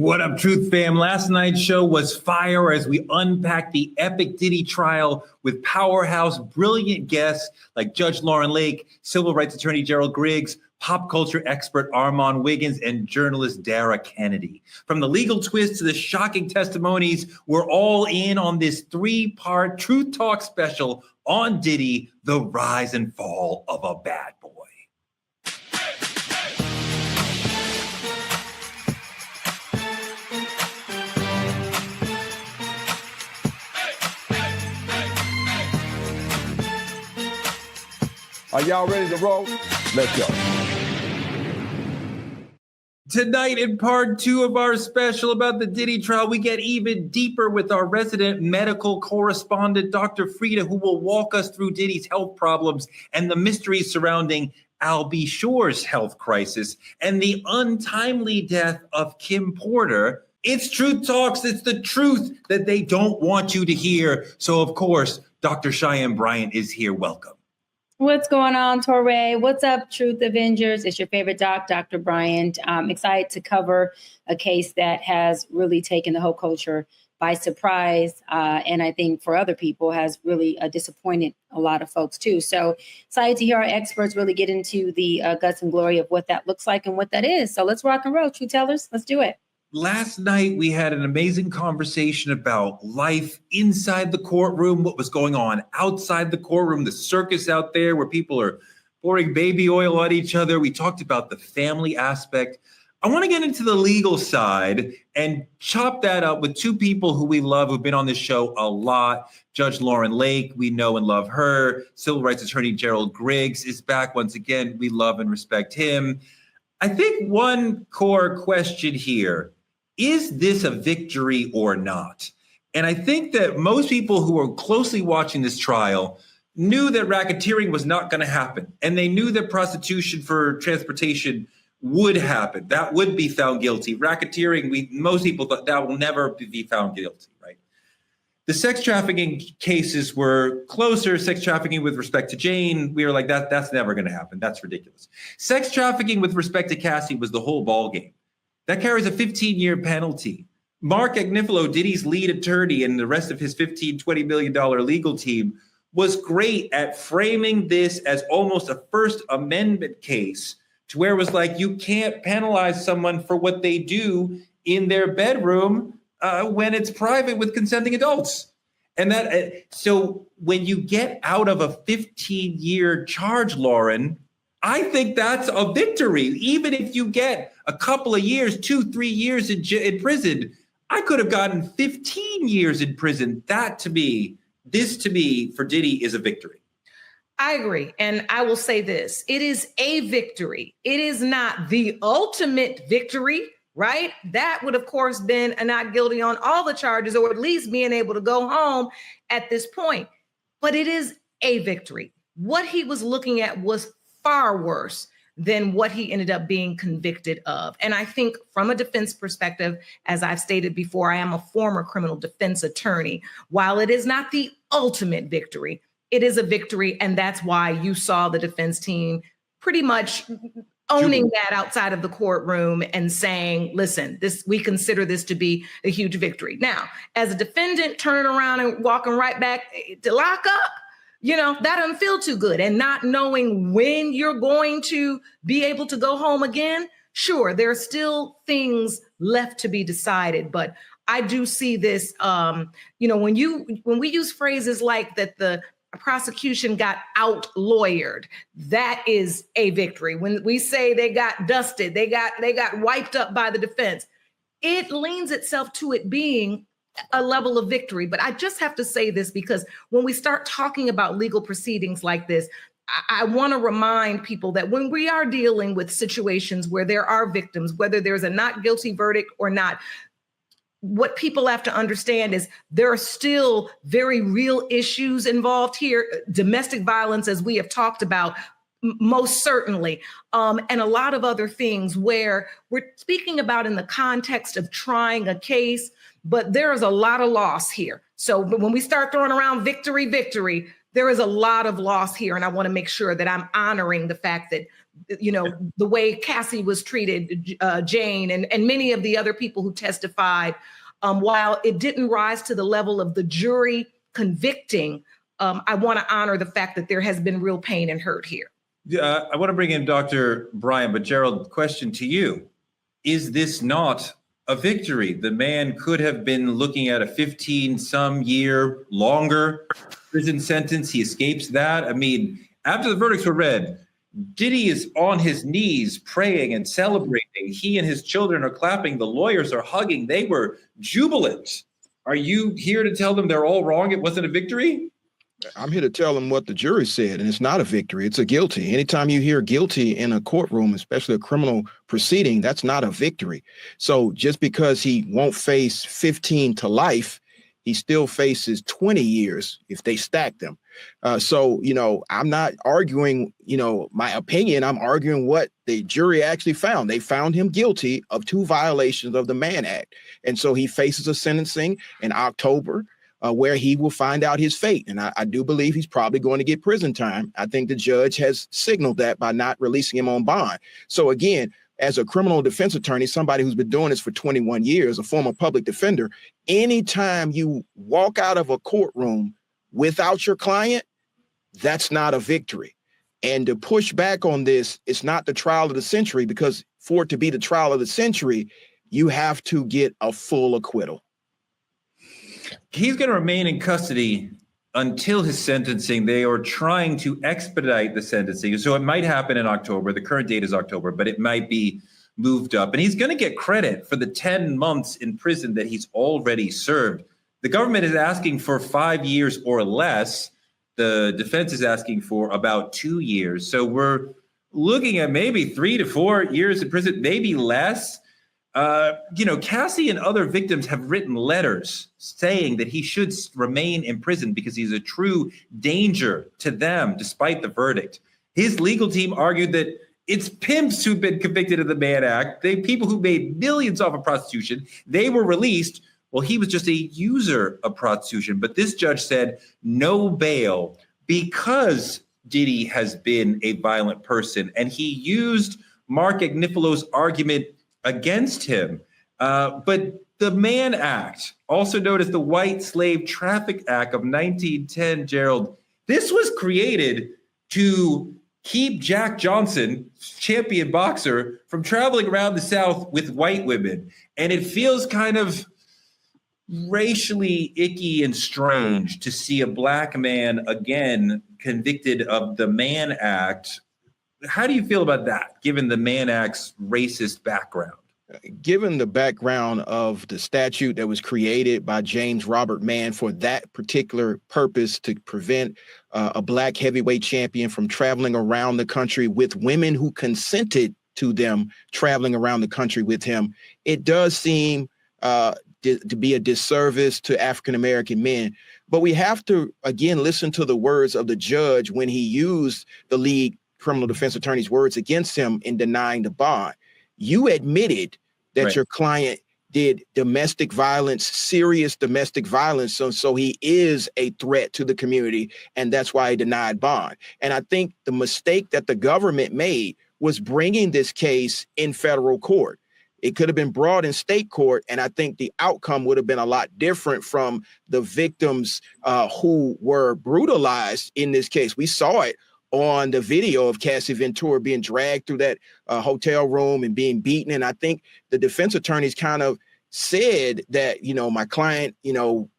What up, Truth Fam? Last night's show was fire as we unpacked the epic Diddy trial with powerhouse, brilliant guests like Judge Lauren Lake, civil rights attorney GERALD GRIGGS, pop culture expert Armon Wiggins, and journalist Dara Kennedy. From the legal twists to the shocking testimonies, we're all in on this three-part Truth Talk special on Diddy, the rise and fall of a bad boy. Are y'all ready to roll? Let's go. Tonight, in part two of our special about the Diddy trial, we get even deeper with our resident medical correspondent, Dr. Frita, who will walk us through Diddy's health problems and the mysteries surrounding Al B. Shore's health crisis and the untimely death of Kim Porter. It's Truth Talks. It's the truth that they don't want you to hear. So, of course, Dr. Cheyenne Bryant is here. Welcome. What's going on, Torre? What's up, Truth Avengers? It's your favorite doc, Dr. Bryant. I'm excited to cover a case that has really taken the whole culture by surprise. And I think for other people has really disappointed a lot of folks too. So excited to hear our experts really get into the guts and glory of what that looks like and what that is. So let's rock and roll, Truth Tellers. Let's do it. Last night, we had an amazing conversation about life inside the courtroom, what was going on outside the courtroom, the circus out there where people are pouring baby oil on each other. We talked about the family aspect. I want to get into the legal side and chop that up with two people who we love, who've been on this show a lot. Judge Lauren Lake, we know and love her. Civil rights attorney GERALD GRIGGS is back once again. We love and respect him. I think one core question here, is this a victory or not? And I think that most people who are closely watching this trial knew that racketeering was not going to happen. And they knew that prostitution for transportation would happen. That would be found guilty. Racketeering, most people thought that will never be found guilty, right? The sex trafficking cases were closer. Sex trafficking with respect to Jane, we were like, that's never going to happen. That's ridiculous. Sex trafficking with respect to Cassie was the whole ballgame. That carries a 15-year penalty. Mark Agnifilo, Diddy's lead attorney, and the rest of his $20 million legal team was great at framing this as almost a First Amendment case to where it was like, you can't penalize someone for what they do in their bedroom when it's private with consenting adults. And so when you get out of a 15-year charge, Lauren, I think that's a victory. Even if you get a couple of years, 2-3 years in prison, I could have gotten 15 years in prison. This to me, for Diddy is a victory. I agree. And I will say this, it is a victory. It is not the ultimate victory, right? That would, of course, been a not guilty on all the charges, or at least being able to go home at this point. But it is a victory. What he was looking at was far worse than what he ended up being convicted of. And I think from a defense perspective, as I've stated before, I am a former criminal defense attorney. While it is not the ultimate victory, it is a victory. And that's why you saw the defense team pretty much owning that outside of the courtroom and saying, listen, we consider this to be a huge victory. Now, as a defendant turning around and walking right back to lock up, that doesn't feel too good. And not knowing when you're going to be able to go home again. Sure, there are still things left to be decided, but I do see this, when we use phrases like that, the prosecution got out lawyered, that is a victory. When we say they got dusted, they got wiped up by the defense, it leans itself to it being a level of victory. But I just have to say this, because when we start talking about legal proceedings like this, I want to remind people that when we are dealing with situations where there are victims, whether there's a not guilty verdict or not, what people have to understand is there are still very real issues involved here. Domestic violence, as we have talked about, most certainly, and a lot of other things where we're speaking about in the context of trying a case, but there is a lot of loss here. So when we start throwing around victory, there is a lot of loss here. And I want to make sure that I'm honoring the fact that the way Cassie was treated, Jane, and many of the other people who testified, while it didn't rise to the level of the jury convicting, I want to honor the fact that there has been real pain and hurt here. I want to bring in Dr. Bryan, but Gerald, question to you. Is this not a victory? The man could have been looking at a 15-some year longer prison sentence. He escapes that. I mean, after the verdicts were read, Diddy is on his knees praying and celebrating. He and his children are clapping. The lawyers are hugging. They were jubilant. Are you here to tell them they're all wrong? It wasn't a victory? I'm here to tell them what the jury said, and it's not a victory. It's a guilty. Anytime you hear guilty in a courtroom, especially a criminal proceeding, that's not a victory. So just because he won't face 15 to life, he still faces 20 years if they stack them. So, I'm not arguing, my opinion. I'm arguing what the jury actually found. They found him guilty of 2 violations of the Mann Act. And so he faces a sentencing in October where he will find out his fate. And I do believe he's probably going to get prison time. I think the judge has signaled that by not releasing him on bond. So again, as a criminal defense attorney, somebody who's been doing this for 21 years, a former public defender, anytime you walk out of a courtroom without your client, that's not a victory. And to push back on this, it's not the trial of the century, because for it to be the trial of the century, you have to get a full acquittal. He's going to remain in custody until his sentencing. They are trying to expedite the sentencing. So it might happen in October. The current date is October, but it might be moved up. And he's going to get credit for the 10 months in prison that he's already served. The government is asking for 5 years or less. The defense is asking for about 2 years. So we're looking at maybe 3 to 4 years in prison, maybe less. Cassie and other victims have written letters saying that he should remain in prison because he's a true danger to them, despite the verdict. His legal team argued that it's pimps who've been convicted of the Mann Act. People who made millions off of prostitution, they were released. Well, he was just a user of prostitution. But this judge said no bail because Diddy has been a violent person. And he used Mark Agnifalo's argument against him. But the Mann Act, also known as the White Slave Traffic Act of 1910, Gerald, this was created to keep Jack Johnson, champion boxer, from traveling around the South with white women. And it feels kind of racially icky and strange to see a black man again convicted of the Mann Act. How do you feel about that, given the Mann Act's racist background? Given the background of the statute that was created by James Robert Mann for that particular purpose, to prevent a black heavyweight champion from traveling around the country with women who consented to them traveling around the country with him, it does seem to be a disservice to African-American men. But we have to, again, listen to the words of the judge when he used the lead criminal defense attorney's words against him in denying the bond. You admitted that right. Your client did domestic violence, serious domestic violence. So he is a threat to the community, and that's why he denied bond. And I think the mistake that the government made was bringing this case in federal court. It could have been brought in state court, and I think the outcome would have been a lot different from the victims who were brutalized in this case. We saw it on the video of Cassie Ventura being dragged through that hotel room and being beaten. And I think the defense attorneys kind of said that, my client,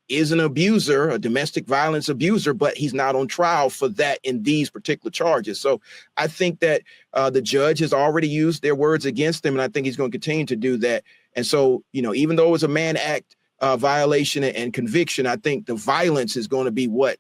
is an abuser, a domestic violence abuser, but he's not on trial for that in these particular charges. So I think that the judge has already used their words against him, and I think he's going to continue to do that. And so, even though it was a Mann Act violation and conviction, I think the violence is going to be what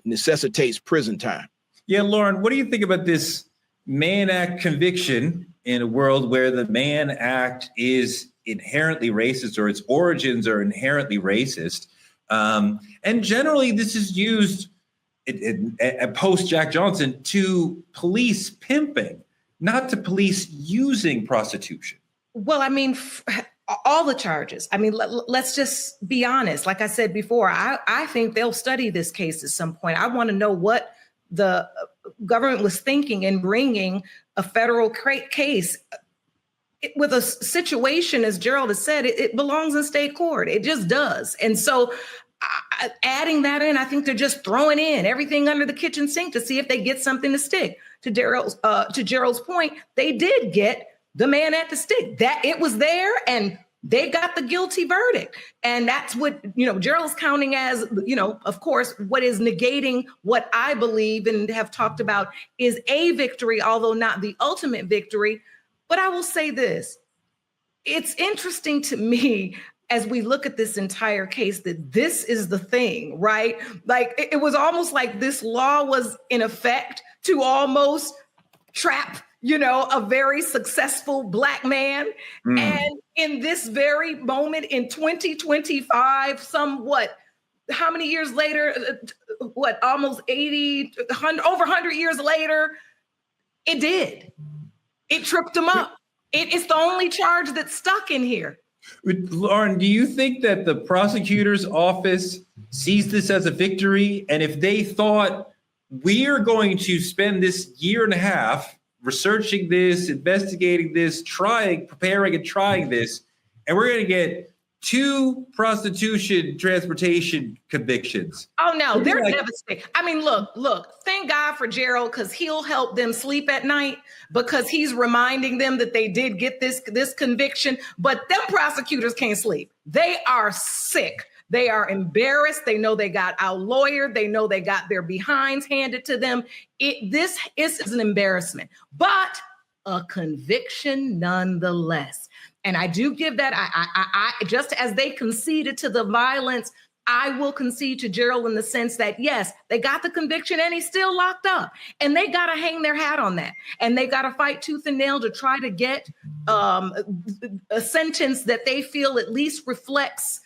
necessitates prison time. Yeah, Lauren, what do you think about this Mann Act conviction in a world where the Mann Act is inherently racist, or its origins are inherently racist? And generally, this is used post Jack Johnson to police pimping, not to police using prostitution. Well, I mean, all the charges. I mean, let's just be honest. Like I said before, I think they'll study this case at some point. I want to know what the government was thinking in bringing a federal case with a situation, as Gerald has said, it belongs in state court. It just does. And so adding that in, I think they're just throwing in everything under the kitchen sink to see if they get something to stick. To Gerald's point, they did get the Mann Act to stick. That it was there, and they got the guilty verdict. And that's what, Gerald's counting as, of course, what is negating what I believe and have talked about is a victory, although not the ultimate victory. But I will say this, it's interesting to me as we look at this entire case that this is the thing, right? Like it was almost like this law was in effect to almost trap, a very successful Black man. And in this very moment in 2025, how many years later, almost 80, 100, over 100 years later, it did. It tripped him up. It's the only charge that's stuck in here. Lauren, do you think that the prosecutor's office sees this as a victory? And if they thought we are going to spend this year and a half researching this, investigating this, preparing and trying this, and we're going to get 2 prostitution transportation convictions. Oh no, they're devastated. I mean, look, thank God for Gerald, because he'll help them sleep at night because he's reminding them that they did get this conviction, but them prosecutors can't sleep. They are sick. They are embarrassed. They know they got out-lawyered. They know they got their behinds handed to them. This is an embarrassment, but a conviction nonetheless. And I do give that, I just as they conceded to the violence, I will concede to Gerald in the sense that, yes, they got the conviction and he's still locked up. And they got to hang their hat on that. And they got to fight tooth and nail to try to get a sentence that they feel at least reflects,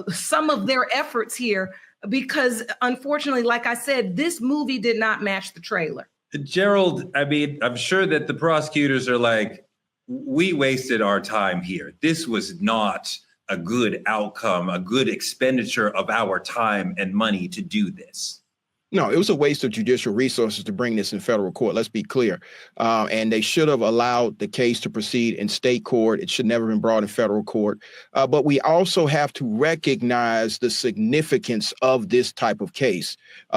some of their efforts here. Because unfortunately, like I said, this movie did not match the trailer. Gerald, I mean, I'm sure that the prosecutors are like, we wasted our time here. This was not a good outcome, a good expenditure of our time and money to do this. No, it was a waste of judicial resources to bring this in federal court. Let's be clear. And they should have allowed the case to proceed in state court. It should never have been brought in federal court. But we also have to recognize the significance of this type of case.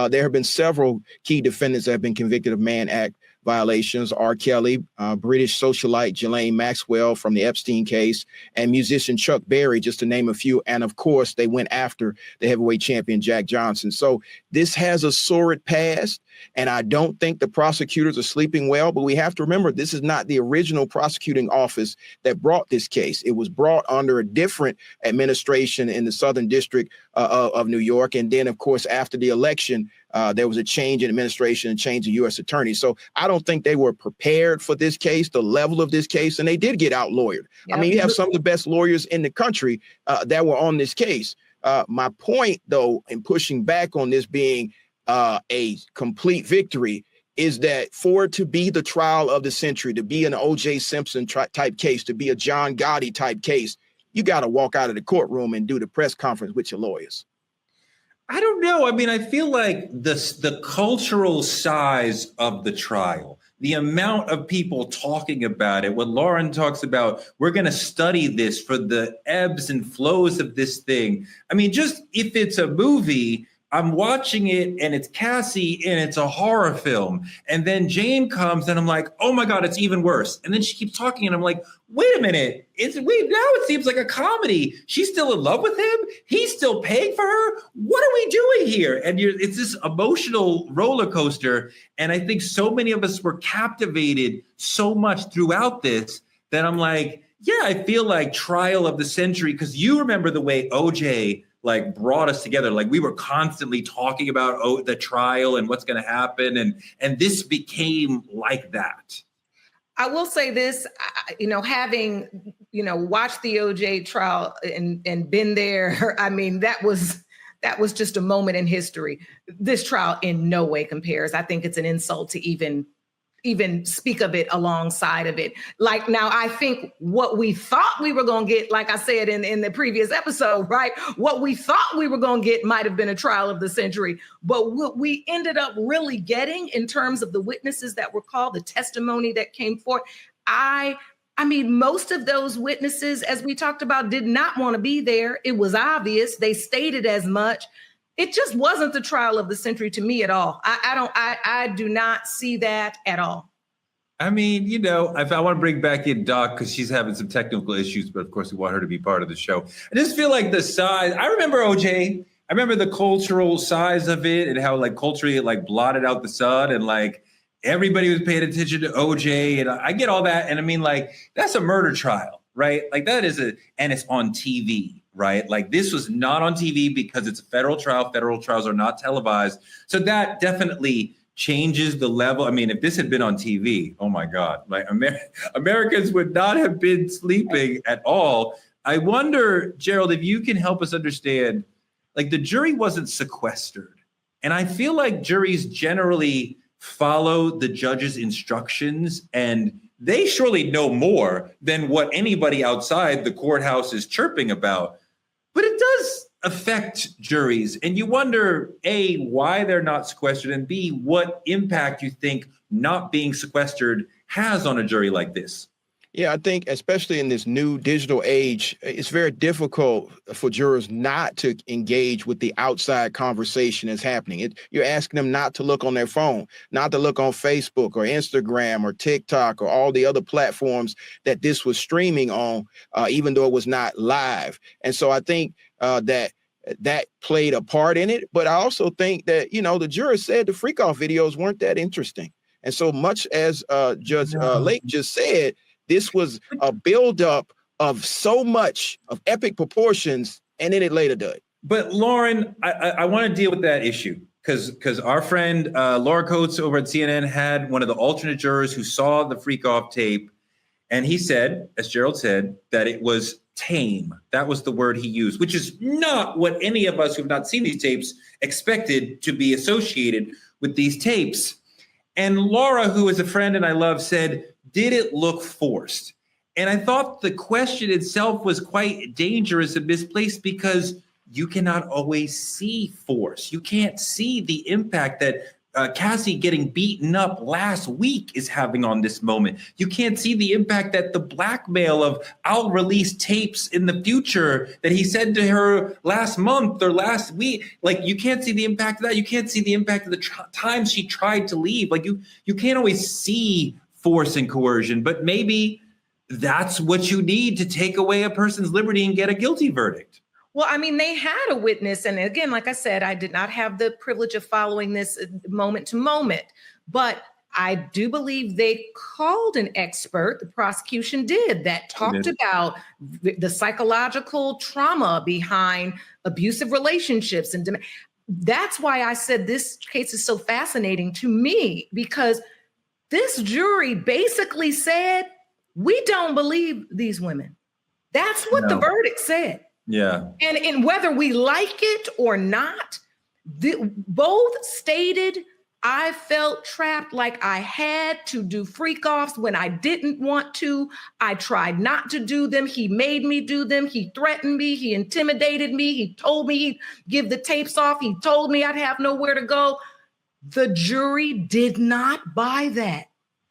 There have been several key defendants that have been convicted of Mann Act violations: R. Kelly, British socialite Ghislaine Maxwell from the Epstein case, and musician Chuck Berry, just to name a few. And of course, they went after the heavyweight champion, Jack Johnson. So this has a sordid past, and I don't think the prosecutors are sleeping well. But we have to remember, this is not the original prosecuting office that brought this case. It was brought under a different administration in the Southern District of New York. And then, of course, after the election, there was a change in administration and change of U.S. attorney. So I don't think they were prepared for this case, the level of this case, and they did get out-lawyered. Yep. I mean, you have some of the best lawyers in the country that were on this case. My point, though, in pushing back on this being a complete victory is that for it to be the trial of the century, to be an O.J. Simpson type case, to be a John Gotti type case, you got to walk out of the courtroom and do the press conference with your lawyers. I don't know. I mean, I feel like the cultural size of the trial, the amount of people talking about it, when Lauren talks about, we're going to study this for the ebbs and flows of this thing. I mean, just if it's a movie, I'm watching it and it's Cassie and it's a horror film. And then Jane comes and I'm like, oh my God, it's even worse. And then she keeps talking and I'm like, wait a minute. Now it seems like a comedy. She's still in love with him. He's still paying for her. What are we doing here? And it's this emotional roller coaster. And I think so many of us were captivated so much throughout this that I'm like, yeah, I feel like trial of the century, because you remember the way OJ brought us together. Like we were constantly talking about the trial and what's going to happen. And this became like that. I will say this, having, watched the OJ trial and been there, I mean, that was just a moment in history. This trial in no way compares. I think it's an insult to even even speak of it alongside of it. Like, now I think what we thought we were going to get, like I said in the previous episode, right? What we thought we were going to get might have been a trial of the century, but what we ended up really getting in terms of the witnesses that were called, the testimony that came forth, I mean, most of those witnesses, as we talked about, did not want to be there. It was obvious. They stated as much. It just wasn't the trial of the century to me at all. I do not see that at all. I mean, you know, if I want to bring back in Doc because she's having some technical issues, but of course we want her to be part of the show. I just feel like the size. I remember OJ. I remember the cultural size of it and how like culturally it like blotted out the sun and like everybody was paying attention to OJ. And I get all that. And I mean, like, that's a murder trial, right? Like that is and it's on TV. Right? Like this was not on TV because it's a federal trial. Federal trials are not televised. So that definitely changes the level. I mean, if this had been on TV, oh my God, like Americans would not have been sleeping at all. I wonder, Gerald, if you can help us understand, like the jury wasn't sequestered. And I feel like juries generally follow the judge's instructions and they surely know more than what anybody outside the courthouse is chirping about. But it does affect juries. And you wonder, A, why they're not sequestered, and B, what impact you think not being sequestered has on a jury like this. Yeah, I think especially in this new digital age, it's very difficult for jurors not to engage with the outside conversation that's happening. You're asking them not to look on their phone, not to look on Facebook or Instagram or TikTok or all the other platforms that this was streaming on, even though it was not live. And so I think that played a part in it. But I also think that, you know, the jurors said the freak off videos weren't that interesting. And so much as Judge Lake just said, this was a buildup of so much of epic proportions, and then it later died. But Lauren, I want to deal with that issue because our friend Laura Coates over at CNN had one of the alternate jurors who saw the freak off tape, and he said, as Gerald said, that it was tame. That was the word he used, which is not what any of us who have not seen these tapes expected to be associated with these tapes. And Laura, who is a friend and I love, said, did it look forced? And I thought the question itself was quite dangerous and misplaced because you cannot always see force. You can't see the impact that Cassie getting beaten up last week is having on this moment. You can't see the impact that the blackmail of I'll release tapes in the future that he said to her last month or last week. Like you can't see the impact of that. You can't see the impact of the times she tried to leave. Like you can't always see force and coercion, but maybe that's what you need to take away a person's liberty and get a guilty verdict. Well, I mean, they had a witness. And again, like I said, I did not have the privilege of following this moment to moment, but I do believe they called an expert, the prosecution did, that talked about the psychological trauma behind abusive relationships. And that's why I said this case is so fascinating to me, because this jury basically said, we don't believe these women. That's what the verdict said. Yeah. And whether we like it or not, both stated, I felt trapped, like I had to do freak offs when I didn't want to. I tried not to do them. He made me do them. He threatened me. He intimidated me. He told me he'd give the tapes off. He told me I'd have nowhere to go. The jury did not buy that.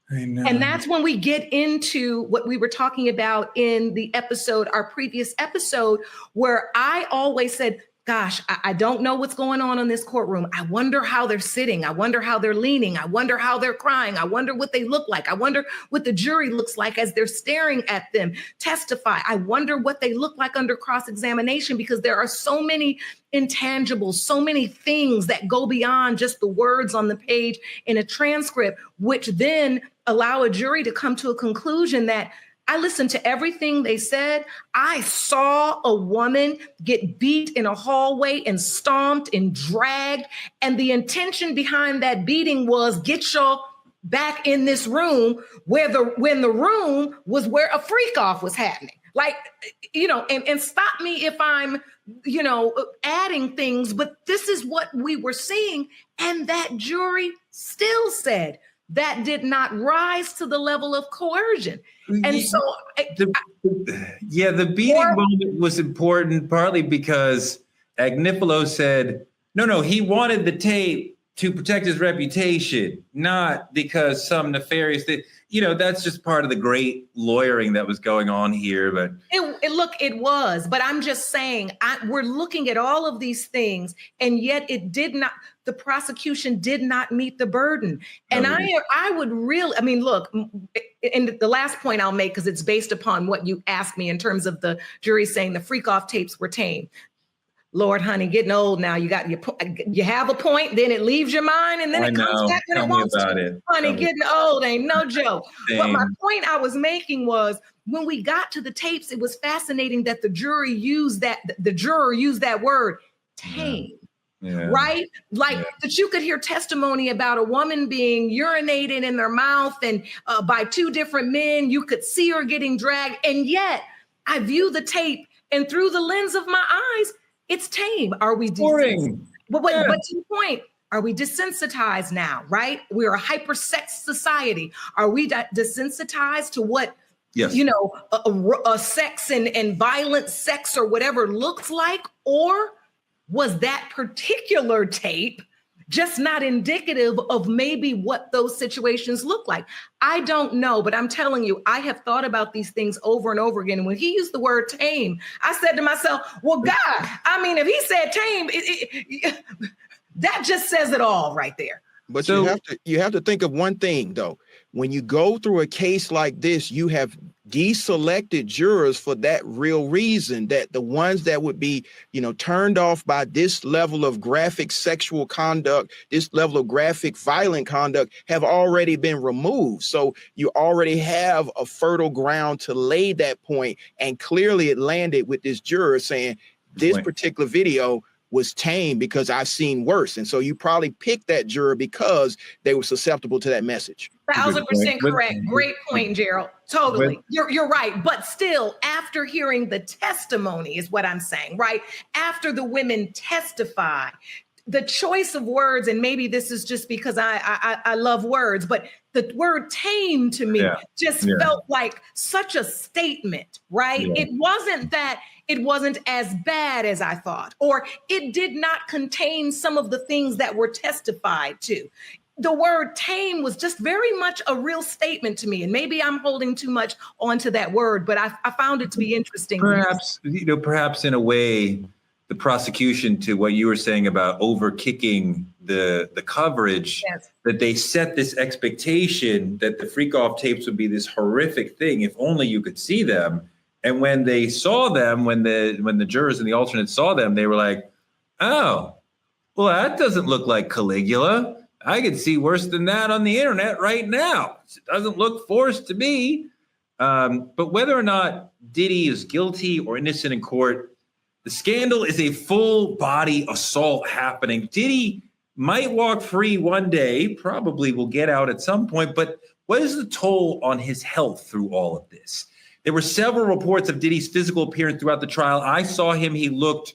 I know. And that's when we get into what we were talking about in the episode, our previous episode, where I always said, gosh, I don't know what's going on in this courtroom. I wonder how they're sitting. I wonder how they're leaning. I wonder how they're crying. I wonder what they look like. I wonder what the jury looks like as they're staring at them testify. I wonder what they look like under cross-examination, because there are so many intangibles, so many things that go beyond just the words on the page in a transcript, which then allow a jury to come to a conclusion that I listened to everything they said. I saw a woman get beat in a hallway and stomped and dragged. And the intention behind that beating was get y'all back in this room when the room was where a freak off was happening. Like, you know, and stop me if I'm, you know, adding things, but this is what we were seeing. And that jury still said, that did not rise to the level of coercion. And so, the beating moment was important partly because Agnifilo said, no, he wanted the tape to protect his reputation, not because some nefarious thing. That's just part of the great lawyering that was going on here. But it was. But I'm just saying, we're looking at all of these things, and yet the prosecution did not meet the burden. And I would really, look, and the last point I'll make, because it's based upon what you asked me in terms of the jury saying the freak off tapes were tame. Lord, honey, getting old now. You have a point, then it leaves your mind, and then it comes back when it wants to. Honey, getting old ain't no joke. Same. But my point I was making was, when we got to the tapes, it was fascinating that the juror used that word, tame. Yeah. Right? That you could hear testimony about a woman being urinated in their mouth and by two different men. You could see her getting dragged. And yet I view the tape, and through the lens of my eyes, it's tame. Are we desensitized? But to the point, are we desensitized now, right? We're a hyper-sex society. Are we desensitized to what, a sex and violent sex or whatever looks like? Or was that particular tape just not indicative of maybe what those situations look like? I don't know, but I'm telling you, I have thought about these things over and over again. And when he used the word tame, I said to myself, well, God, if he said tame, that just says it all right there. But you have to think of one thing, though. When you go through a case like this, you have deselected jurors for that real reason, that the ones that would be, turned off by this level of graphic sexual conduct, this level of graphic violent conduct, have already been removed. So you already have a fertile ground to lay that point. And clearly it landed with this juror saying this particular video was tame because I've seen worse. And so you probably picked that juror because they were susceptible to that message. 1,000% correct. Great point, Gerald. Totally. You're right. But still, after hearing the testimony is what I'm saying, right? After the women testify, the choice of words, and maybe this is just because I love words, but the word tame to me felt like such a statement, right? Yeah. It wasn't as bad as I thought, or it did not contain some of the things that were testified to. The word tame was just very much a real statement to me. And maybe I'm holding too much onto that word, but I found it to be interesting. Perhaps in a way, the prosecution, to what you were saying about over-kicking the coverage, that they set this expectation that the freak off tapes would be this horrific thing, if only you could see them. And when they saw them, when the jurors and the alternates saw them, they were like, oh, well, that doesn't look like Caligula. I could see worse than that on the internet right now. It doesn't look forced to me. But whether or not Diddy is guilty or innocent in court, the scandal is a full body assault happening. Diddy might walk free one day, probably will get out at some point, but what is the toll on his health through all of this? There were several reports of Diddy's physical appearance throughout the trial. I saw him. He looked,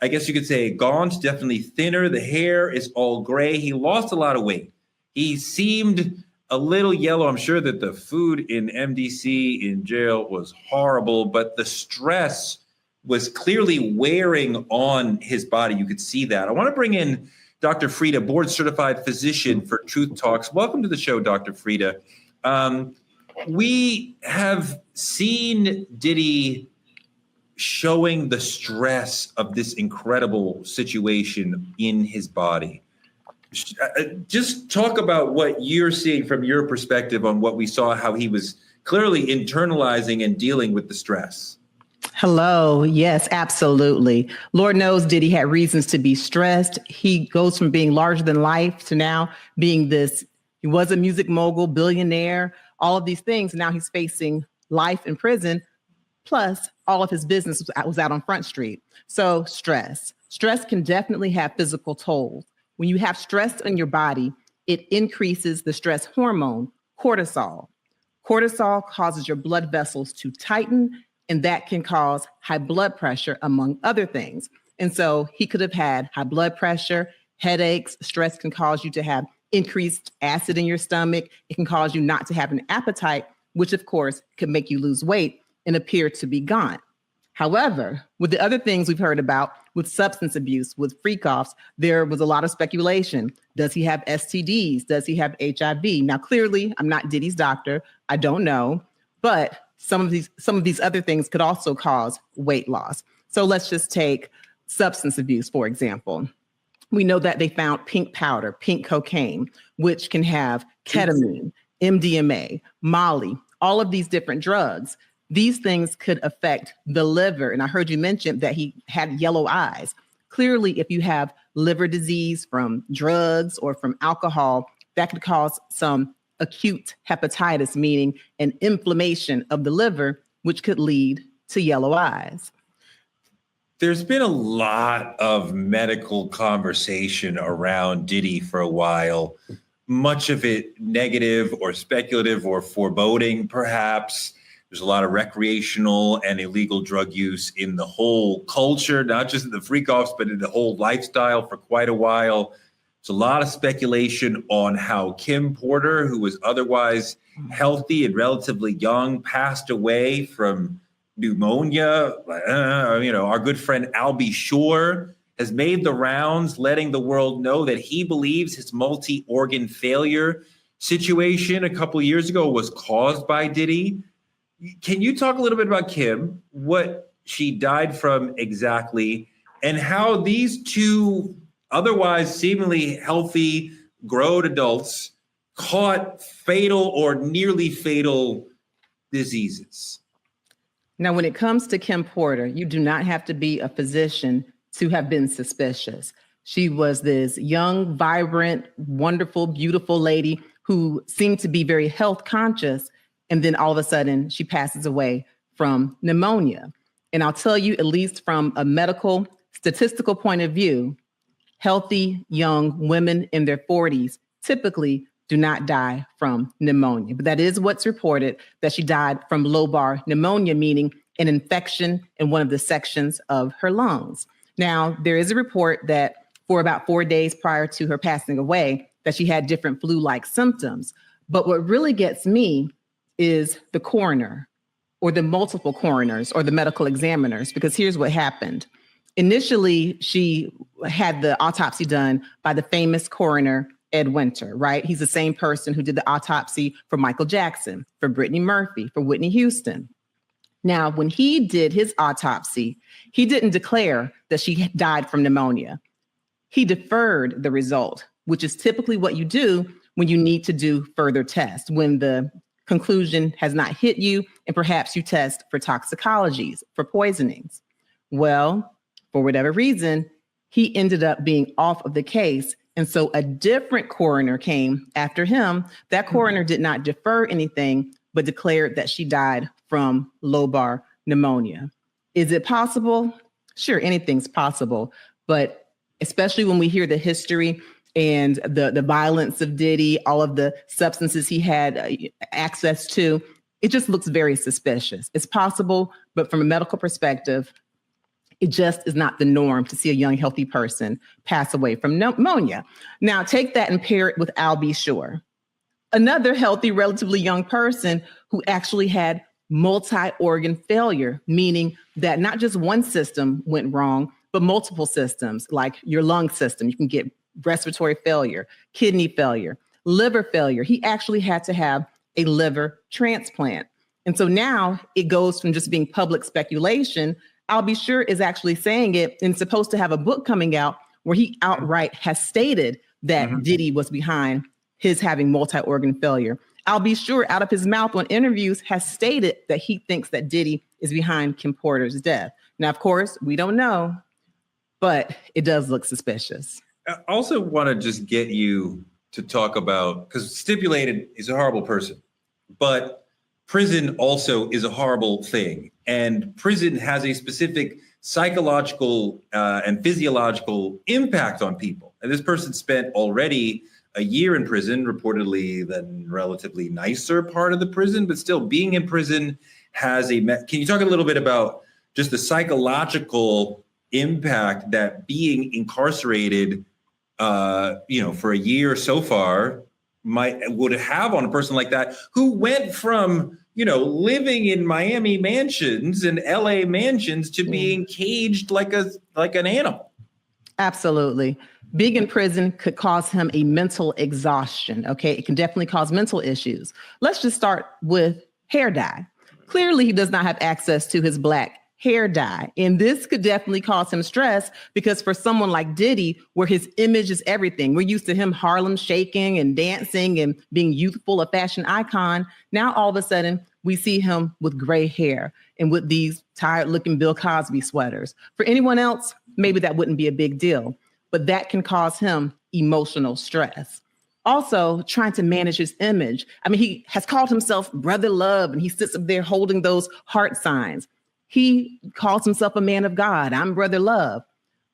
I guess you could say, gaunt, definitely thinner. The hair is all gray. He lost a lot of weight. He seemed a little yellow. I'm sure that the food in MDC in jail was horrible, but the stress was clearly wearing on his body. You could see that. I want to bring in Dr. Frita, board certified physician for Truth Talks. Welcome to the show, Dr. Frita. We have seen Diddy showing the stress of this incredible situation in his body. Just talk about what you're seeing from your perspective on what we saw, how he was clearly internalizing and dealing with the stress. Hello. Yes, absolutely. Lord knows Diddy had reasons to be stressed. He goes from being larger than life to now being this. He was a music mogul, billionaire, all of these things. Now he's facing life in prison. Plus, all of his business was out on Front Street. So stress can definitely have physical tolls. When you have stress in your body, it increases the stress hormone, cortisol. Cortisol causes your blood vessels to tighten, and that can cause high blood pressure, among other things. And so he could have had high blood pressure, headaches. Stress can cause you to have increased acid in your stomach. It can cause you not to have an appetite, which of course could make you lose weight and appear to be gaunt. However, with the other things we've heard about with substance abuse, with freak-offs, there was a lot of speculation. Does he have STDs? Does he have HIV? Now, clearly, I'm not Diddy's doctor. I don't know, but some of these other things could also cause weight loss. So let's just take substance abuse, for example. We know that they found pink powder, pink cocaine, which can have ketamine, MDMA, Molly, all of these different drugs. These things could affect the liver. And I heard you mention that he had yellow eyes. Clearly, if you have liver disease from drugs or from alcohol, that could cause some acute hepatitis, meaning an inflammation of the liver, which could lead to yellow eyes. There's been a lot of medical conversation around Diddy for a while, much of it negative or speculative or foreboding, perhaps. There's a lot of recreational and illegal drug use in the whole culture, not just in the freak-offs, but in the whole lifestyle for quite a while. There's a lot of speculation on how Kim Porter, who was otherwise healthy and relatively young, passed away from pneumonia. Our good friend Albie Shore has made the rounds, letting the world know that he believes his multi-organ failure situation a couple of years ago was caused by Diddy. Can you talk a little bit about Kim, what she died from exactly, and how these two otherwise seemingly healthy, grown adults caught fatal or nearly fatal diseases? Now, when it comes to Kim Porter, you do not have to be a physician to have been suspicious. She was this young, vibrant, wonderful, beautiful lady who seemed to be very health conscious. And then all of a sudden she passes away from pneumonia. And I'll tell you, at least from a medical statistical point of view, healthy young women in their 40s typically do not die from pneumonia. But that is what's reported, that she died from lobar pneumonia, meaning an infection in one of the sections of her lungs. Now, there is a report that for about 4 days prior to her passing away, that she had different flu-like symptoms. But what really gets me is the coroner, or the multiple coroners, or the medical examiners, because here's what happened. Initially, she had the autopsy done by the famous coroner, Ed Winter, right? He's the same person who did the autopsy for Michael Jackson, for Brittany Murphy, for Whitney Houston. Now, when he did his autopsy, he didn't declare that she died from pneumonia. He deferred the result, which is typically what you do when you need to do further tests, when the conclusion has not hit you, and perhaps you test for toxicologies, for poisonings. Well, for whatever reason, he ended up being off of the case. And so a different coroner came after him. That coroner did not defer anything, but declared that she died from lobar pneumonia. Is it possible? Sure, anything's possible. But especially when we hear the history and the violence of Diddy, all of the substances he had access to, it just looks very suspicious. It's possible, but from a medical perspective, it just is not the norm to see a young, healthy person pass away from pneumonia. Now, take that and pair it with Albie Shore, another healthy, relatively young person who actually had multi-organ failure, meaning that not just one system went wrong, but multiple systems, like your lung system. You can get respiratory failure, kidney failure, liver failure. He actually had to have a liver transplant. And so now it goes from just being public speculation. Albie Shore is actually saying it and supposed to have a book coming out where he outright has stated that Diddy was behind his having multi-organ failure. Albie Shore, out of his mouth on interviews, has stated that he thinks that Diddy is behind Kim Porter's death. Now, of course, we don't know, but it does look suspicious. I also want to just get you to talk about, because stipulated is a horrible person, but prison also is a horrible thing. And prison has a specific psychological and physiological impact on people. And this person spent already a year in prison, reportedly the relatively nicer part of the prison, but still being in prison has a, can you talk a little bit about just the psychological impact that being incarcerated for a year so far would have on a person like that who went from, living in Miami mansions and LA mansions to being caged like an animal. Absolutely. Being in prison could cause him a mental exhaustion. Okay. It can definitely cause mental issues. Let's just start with hair dye. Clearly, he does not have access to his black hair dye. And this could definitely cause him stress because for someone like Diddy, where his image is everything, we're used to him Harlem shaking and dancing and being youthful, a fashion icon. Now, all of a sudden, we see him with gray hair and with these tired looking Bill Cosby sweaters. For anyone else, maybe that wouldn't be a big deal, but that can cause him emotional stress. Also, trying to manage his image. I mean, he has called himself Brother Love, and he sits up there holding those heart signs. He calls himself a man of God. I'm Brother Love.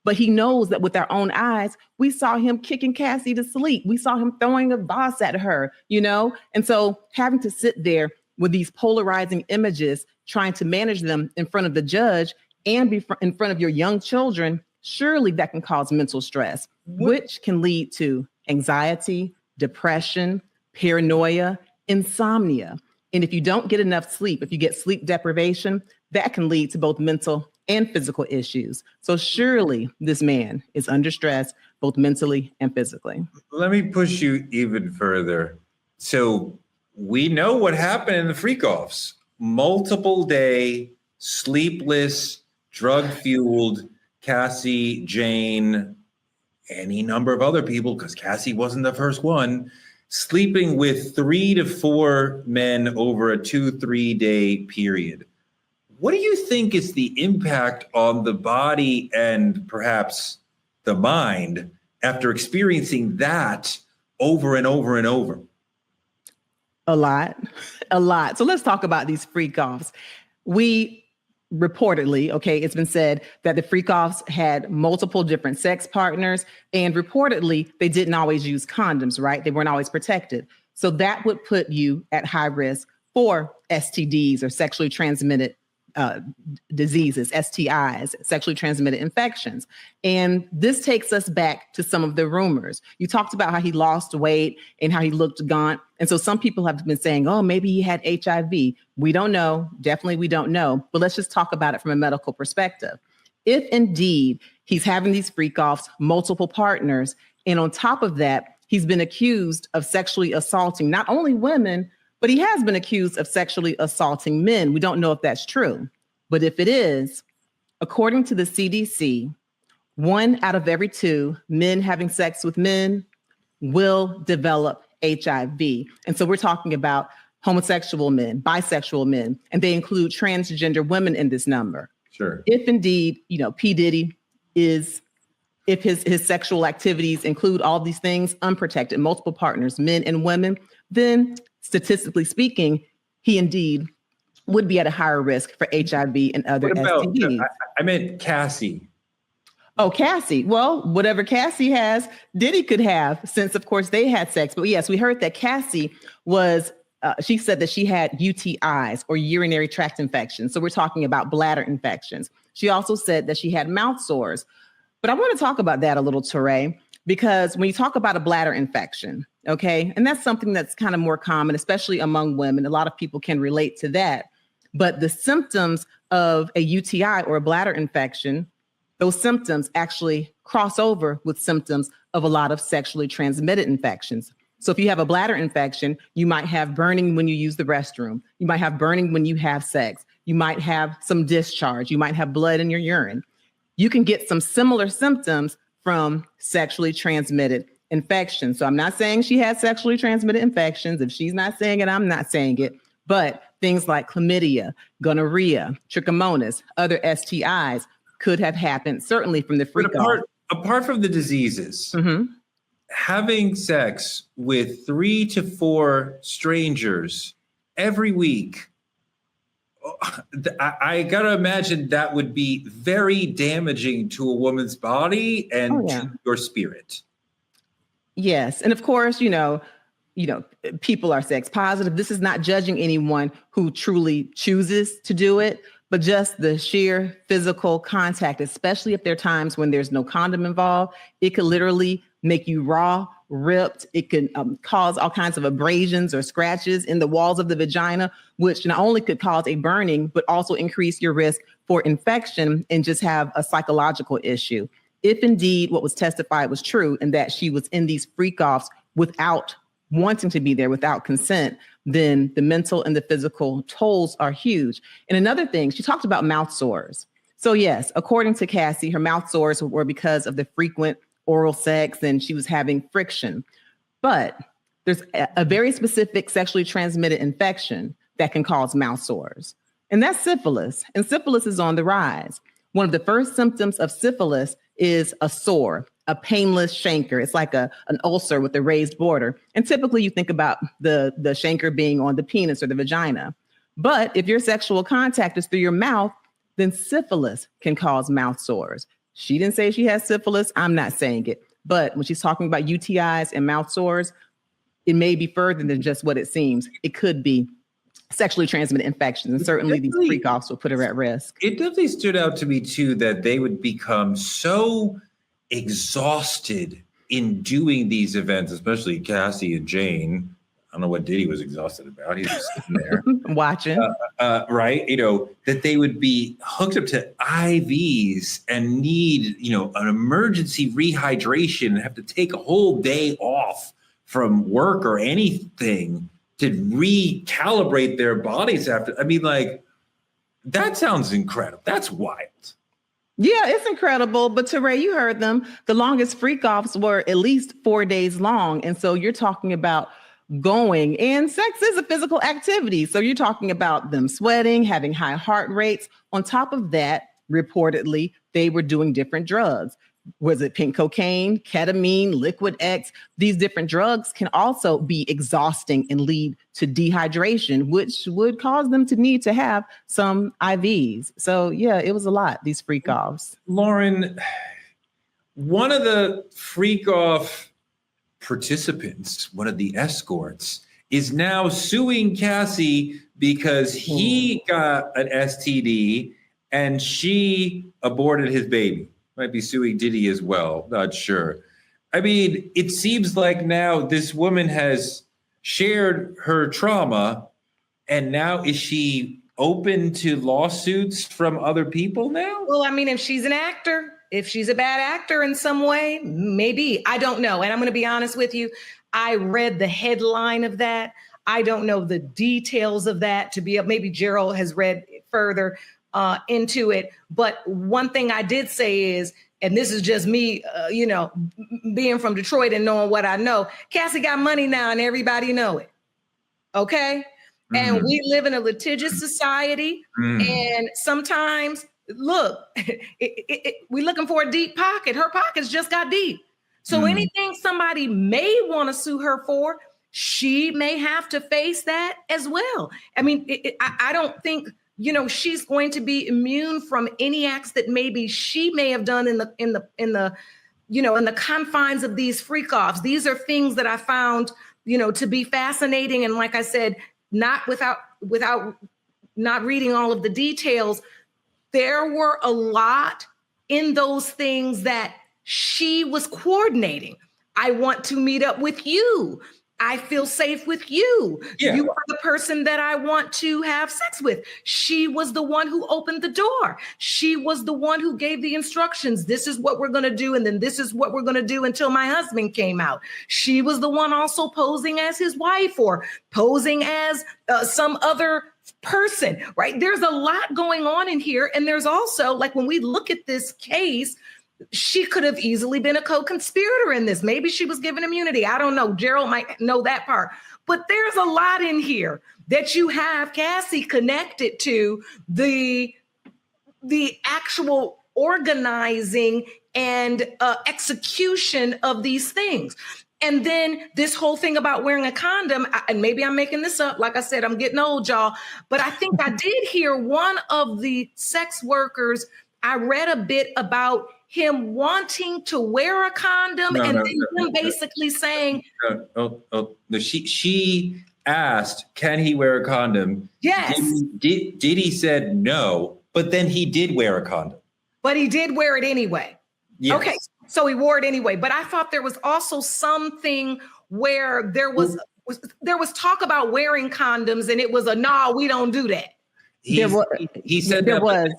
But he knows that with our own eyes, we saw him kicking Cassie to sleep. We saw him throwing a vase at her, And so having to sit there with these polarizing images, trying to manage them in front of the judge and be in front of your young children, surely that can cause mental stress, which can lead to anxiety, depression, paranoia, insomnia. And if you don't get enough sleep, if you get sleep deprivation, that can lead to both mental and physical issues. So surely this man is under stress, both mentally and physically. Let me push you even further. So we know what happened in the freak-offs. Multiple day, sleepless, drug-fueled Cassie, Jane, any number of other people, because Cassie wasn't the first one, sleeping with 3 to 4 men over a 2-3 day period. What do you think is the impact on the body and perhaps the mind after experiencing that over and over and over? A lot. So let's talk about these freak-offs. We reportedly, it's been said that the freak-offs had multiple different sex partners, and reportedly they didn't always use condoms, right? They weren't always protected. So that would put you at high risk for STDs or sexually transmitted diseases, STIs, sexually transmitted infections. And this takes us back to some of the rumors. You talked about how he lost weight and how he looked gaunt. And so some people have been saying, oh, maybe he had HIV. We don't know. Definitely we don't know. But let's just talk about it from a medical perspective. If indeed he's having these freak-offs, multiple partners, and on top of that, he's been accused of sexually assaulting not only women, but he has been accused of sexually assaulting men. We don't know if that's true. But if it is, according to the CDC, 1 out of every 2 men having sex with men will develop HIV. And so we're talking about homosexual men, bisexual men, and they include transgender women in this number. Sure. If indeed, P. Diddy if his sexual activities include all these things, unprotected, multiple partners, men and women, then statistically speaking, he indeed would be at a higher risk for HIV and other STDs. I meant Cassie. Oh, Cassie. Well, whatever Cassie has, Diddy could have, since of course they had sex. But yes, we heard that Cassie was, she said that she had UTIs or urinary tract infections. So we're talking about bladder infections. She also said that she had mouth sores. But I want to talk about that a little, Teray, because when you talk about a bladder infection, and that's something that's kind of more common, especially among women. A lot of people can relate to that. But the symptoms of a UTI or a bladder infection, those symptoms actually cross over with symptoms of a lot of sexually transmitted infections. So if you have a bladder infection, you might have burning when you use the restroom. You might have burning when you have sex. You might have some discharge. You might have blood in your urine. You can get some similar symptoms from sexually transmitted infections. So I'm not saying she had sexually transmitted infections. If she's not saying it, I'm not saying it. But things like chlamydia, gonorrhea, trichomonas, other STIs could have happened, certainly from the freak-off. Apart from the diseases, having sex with 3 to 4 strangers every week, I got to imagine that would be very damaging to a woman's body and to your spirit. Yes. And of course, people are sex positive. This is not judging anyone who truly chooses to do it, but just the sheer physical contact, especially if there are times when there's no condom involved, it could literally make you raw, ripped. It can cause all kinds of abrasions or scratches in the walls of the vagina, which not only could cause a burning, but also increase your risk for infection and just have a psychological issue. If indeed what was testified was true and that she was in these freak-offs without wanting to be there, without consent, then the mental and the physical tolls are huge. And another thing, she talked about mouth sores. So yes, according to Cassie, her mouth sores were because of the frequent oral sex and she was having friction. But there's a very specific sexually transmitted infection that can cause mouth sores, and that's syphilis. And syphilis is on the rise. One of the first symptoms of syphilis is a sore, a painless chancre. It's like an ulcer with a raised border. And typically you think about the chancre being on the penis or the vagina. But if your sexual contact is through your mouth, then syphilis can cause mouth sores. She didn't say she has syphilis. I'm not saying it. But when she's talking about UTIs and mouth sores, it may be further than just what it seems. It could be sexually transmitted infections. And certainly these freak-offs will put her at risk. It definitely stood out to me, too, that they would become so exhausted in doing these events, especially Cassie and Jane. I don't know what Diddy was exhausted about. He's just sitting there watching, right? That they would be hooked up to IVs and need, an emergency rehydration and have to take a whole day off from work or anything to recalibrate their bodies after. I mean, that sounds incredible. That's wild. Yeah, it's incredible. But Teray, you heard them. The longest freak-offs were at least 4 days long. And so you're talking about going, and sex is a physical activity. So you're talking about them sweating, having high heart rates. On top of that, reportedly, they were doing different drugs. Was it pink cocaine, ketamine, liquid X? These different drugs can also be exhausting and lead to dehydration, which would cause them to need to have some IVs. So yeah, it was a lot, these freak-offs. Lauren, one of the freak-off participants, one of the escorts, is now suing Cassie because he got an STD and she aborted his baby. Might be suing Diddy as well, not sure. I mean, it seems like now this woman has shared her trauma, and now is she open to lawsuits from other people now? Well, I mean, if she's an actor, if she's a bad actor in some way, maybe. I don't know. And I'm going to be honest with you. I read the headline of that. I don't know the details of that to be, maybe Gerald has read further into it. But one thing I did say is, and this is just me, being from Detroit and knowing what I know, Cassie got money now and everybody know it. Okay. Mm-hmm. And we live in a litigious society. And sometimes, look, we're looking for a deep pocket. Her pockets just got deep. So anything somebody may want to sue her for, she may have to face that as well. I mean, I don't think, she's going to be immune from any acts that maybe she may have done in the confines of these freak-offs. These are things that I found, to be fascinating. And like I said, not without not reading all of the details, there were a lot in those things that she was coordinating. I want to meet up with you. I feel safe with you. Yeah. You are the person that I want to have sex with. She was the one who opened the door. She was the one who gave the instructions. This is what we're going to do. And then this is what we're going to do until my husband came out. She was the one also posing as his wife or posing as some other person, right? There's a lot going on in here. And there's also, like, when we look at this case, she could have easily been a co-conspirator in this. Maybe she was given immunity. I don't know. Gerald might know that part. But there's a lot in here that you have Cassie connected to the actual organizing and execution of these things. And then this whole thing about wearing a condom, and maybe I'm making this up. Like I said, I'm getting old, y'all. But I think I did hear one of the sex workers, I read a bit about him wanting to wear a condom then him basically saying. She asked, can he wear a condom? Yes. Diddy said no, but then he did wear a condom. But he did wear it anyway. Yes. Okay. So he wore it anyway. But I thought there was also something where there was talk about wearing condoms, and it was a no, we don't do that. He said there that, was.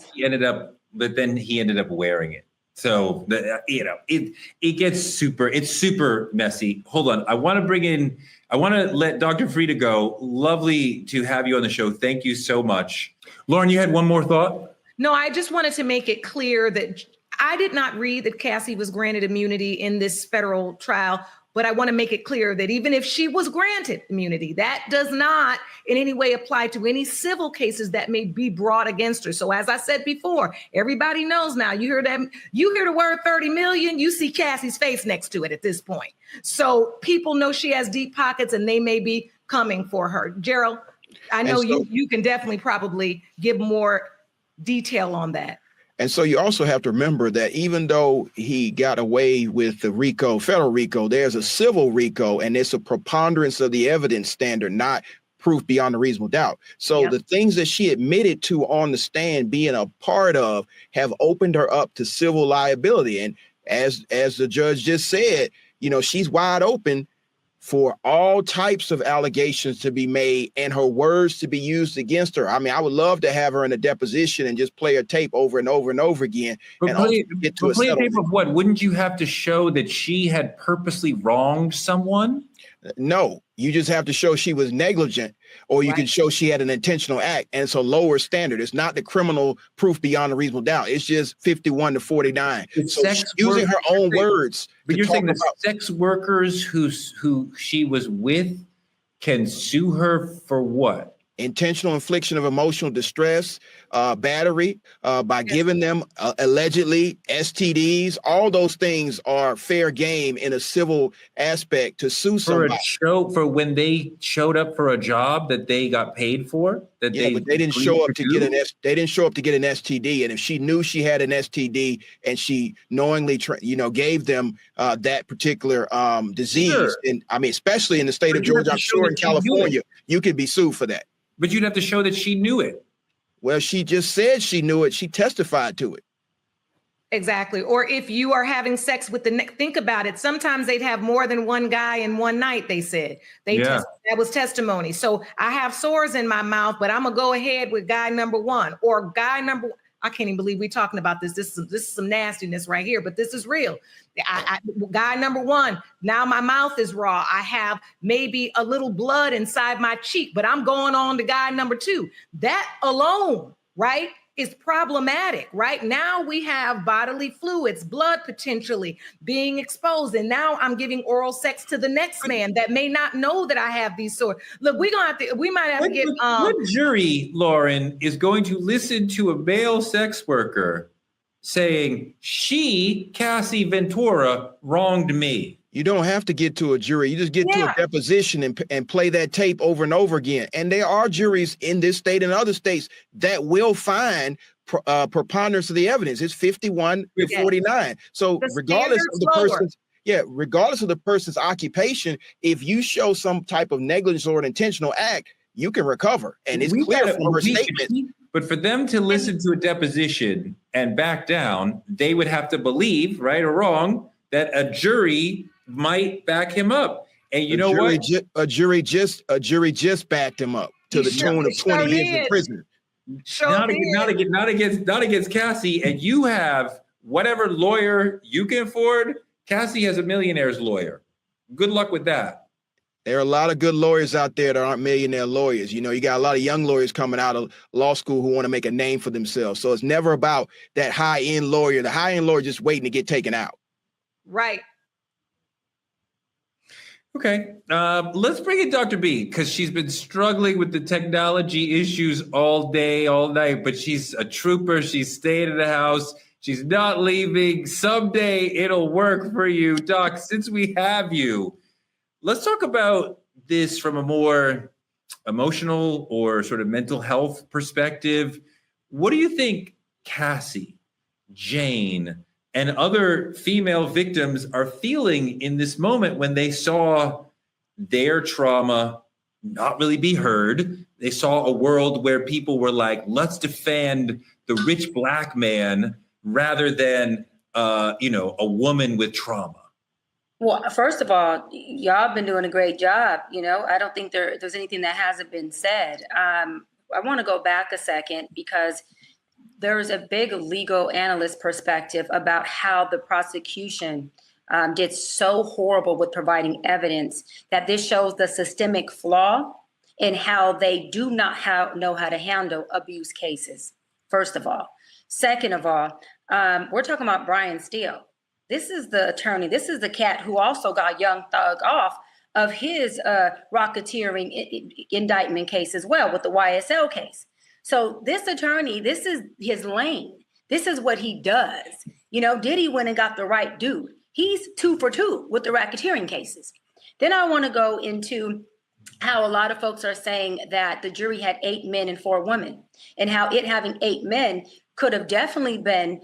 but then he ended up wearing it. So it gets super messy. Hold on, I want to let Dr. Frita go. Lovely to have you on the show. Thank you so much. Lauren, you had one more thought? No, I just wanted to make it clear that I did not read that Cassie was granted immunity in this federal trial, but I want to make it clear that even if she was granted immunity, that does not in any way apply to any civil cases that may be brought against her. So as I said before, everybody knows now, you hear the word 30 million, you see Cassie's face next to it at this point. So people know she has deep pockets and they may be coming for her. Gerald, I know you can definitely probably give more detail on that. And so you also have to remember that even though he got away with the RICO, federal RICO, there's a civil RICO, and it's a preponderance of the evidence standard, not proof beyond a reasonable doubt. So the things that she admitted to on the stand being a part of have opened her up to civil liability. And as the judge just said, she's wide open for all types of allegations to be made and her words to be used against her. I mean, I would love to have her in a deposition and just play her tape over and over and over again. But get to play a tape of what? Wouldn't you have to show that she had purposely wronged someone? No, you just have to show she was negligent, or you can show she had an intentional act. And it's a lower standard. It's not the criminal proof beyond a reasonable doubt. It's just 51 to 49. So she's using her own words. But you're saying the sex workers who she was with can sue her for what? Intentional infliction of emotional distress, battery, by giving them allegedly STDs. All those things are fair game in a civil aspect to sue somebody. For when they showed up for a job that they got paid for. But they didn't show up to get they didn't show up to get an STD. And if she knew she had an STD and she knowingly gave them that particular disease, and I mean, especially in the state of Georgia, I'm sure in California, you could be sued for that. But you'd have to show that she knew it. Well, she just said she knew it. She testified to it. Exactly. Or if you are having sex with think about it. Sometimes they'd have more than one guy in one night, they said. That was testimony. So I have sores in my mouth, but I'm going to go ahead with guy number one or guy number. I can't even believe we're talking about this. This is some nastiness right here, but this is real. Guy number one, now my mouth is raw. I have maybe a little blood inside my cheek, but I'm going on to guy number two. That alone, right, is problematic, right? Now we have bodily fluids, blood potentially being exposed. And now I'm giving oral sex to the next man that may not know that I have these sores. Look, we might have to get what jury, Lauren, is going to listen to a male sex worker saying Cassie Ventura wronged me? You don't have to get to a jury. You just get to a deposition and play that tape over and over again. And there are juries in this state and other states that will find preponderance of the evidence. It's 51 to 49. So regardless of the person's occupation, if you show some type of negligence or an intentional act, you can recover. And it's clear from her statement. But for them to listen to a deposition and back down, they would have to believe, right or wrong, that a jury might back him up. And you know what? A jury just backed him up to the tune of 20 years in prison. Not against Cassie. And you have whatever lawyer you can afford. Cassie has a millionaire's lawyer. Good luck with that. There are a lot of good lawyers out there that aren't millionaire lawyers. You got a lot of young lawyers coming out of law school who want to make a name for themselves. So it's never about that high-end lawyer. The high-end lawyer just waiting to get taken out. Right. Okay, let's bring in Dr. B, because she's been struggling with the technology issues all day, all night, but she's a trooper. She's staying in the house. She's not leaving. Someday it'll work for you. Doc, since we have you, let's talk about this from a more emotional or sort of mental health perspective. What do you think Cassie, Jane, and other female victims are feeling in this moment when they saw their trauma not really be heard? They saw a world where people were like, let's defend the rich black man rather than a woman with trauma? Well, first of all, y'all have been doing a great job. I don't think there's anything that hasn't been said. I want to go back a second because there's a big legal analyst perspective about how the prosecution did so horrible with providing evidence that this shows the systemic flaw in how they do not know how to handle abuse cases, first of all. Second of all, we're talking about Brian Steele. This is the attorney. This is the cat who also got Young Thug off of his racketeering indictment case as well with the YSL case. So this attorney, this is his lane. This is what he does. Diddy went and got the right dude. He's 2 for 2 with the racketeering cases. Then I want to go into how a lot of folks are saying that the jury had 8 men and 4 women, and how it having 8 men could have definitely been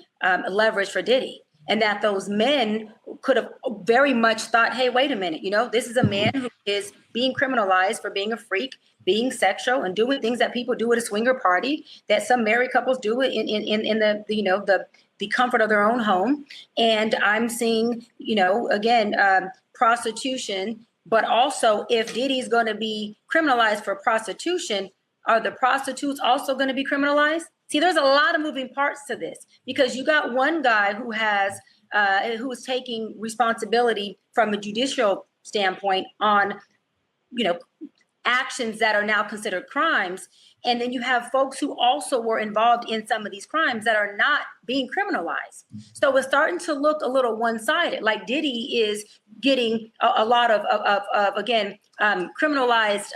leverage for Diddy. And that those men could have very much thought, hey, wait a minute, this is a man who is being criminalized for being a freak, being sexual, and doing things that people do at a swinger party, that some married couples do it in the comfort of their own home. And I'm seeing, prostitution, but also if Diddy's going to be criminalized for prostitution, are the prostitutes also going to be criminalized? See, there's a lot of moving parts to this because you got one guy who is taking responsibility from a judicial standpoint on, actions that are now considered crimes. And then you have folks who also were involved in some of these crimes that are not being criminalized. So it's starting to look a little one-sided, like Diddy is getting a lot of criminalized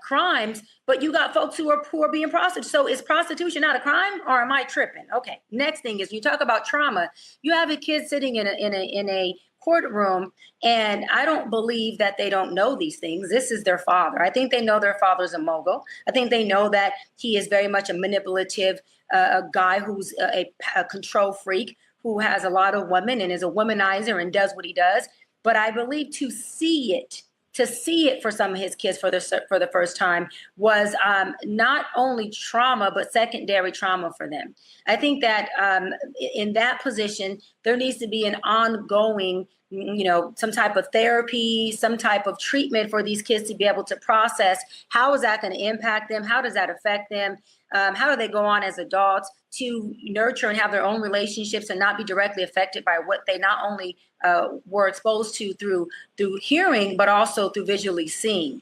crimes, but you got folks who are being prostitutes. So is prostitution not a crime, or am I tripping? Okay. Next thing is, you talk about trauma. You have a kid sitting in a courtroom, and I don't believe that they don't know these things. This is their father. I think they know their father's a mogul. I think they know that he is very much a manipulative a guy who's a control freak, who has a lot of women and is a womanizer and does what he does. But I believe to see it for some of his kids for the first time was not only trauma, but secondary trauma for them. I think that in that position, there needs to be an ongoing, some type of therapy, some type of treatment for these kids to be able to process. How is that going to impact them? How does that affect them? How do they go on as adults to nurture and have their own relationships and not be directly affected by what they not only were exposed to through hearing, but also through visually seeing?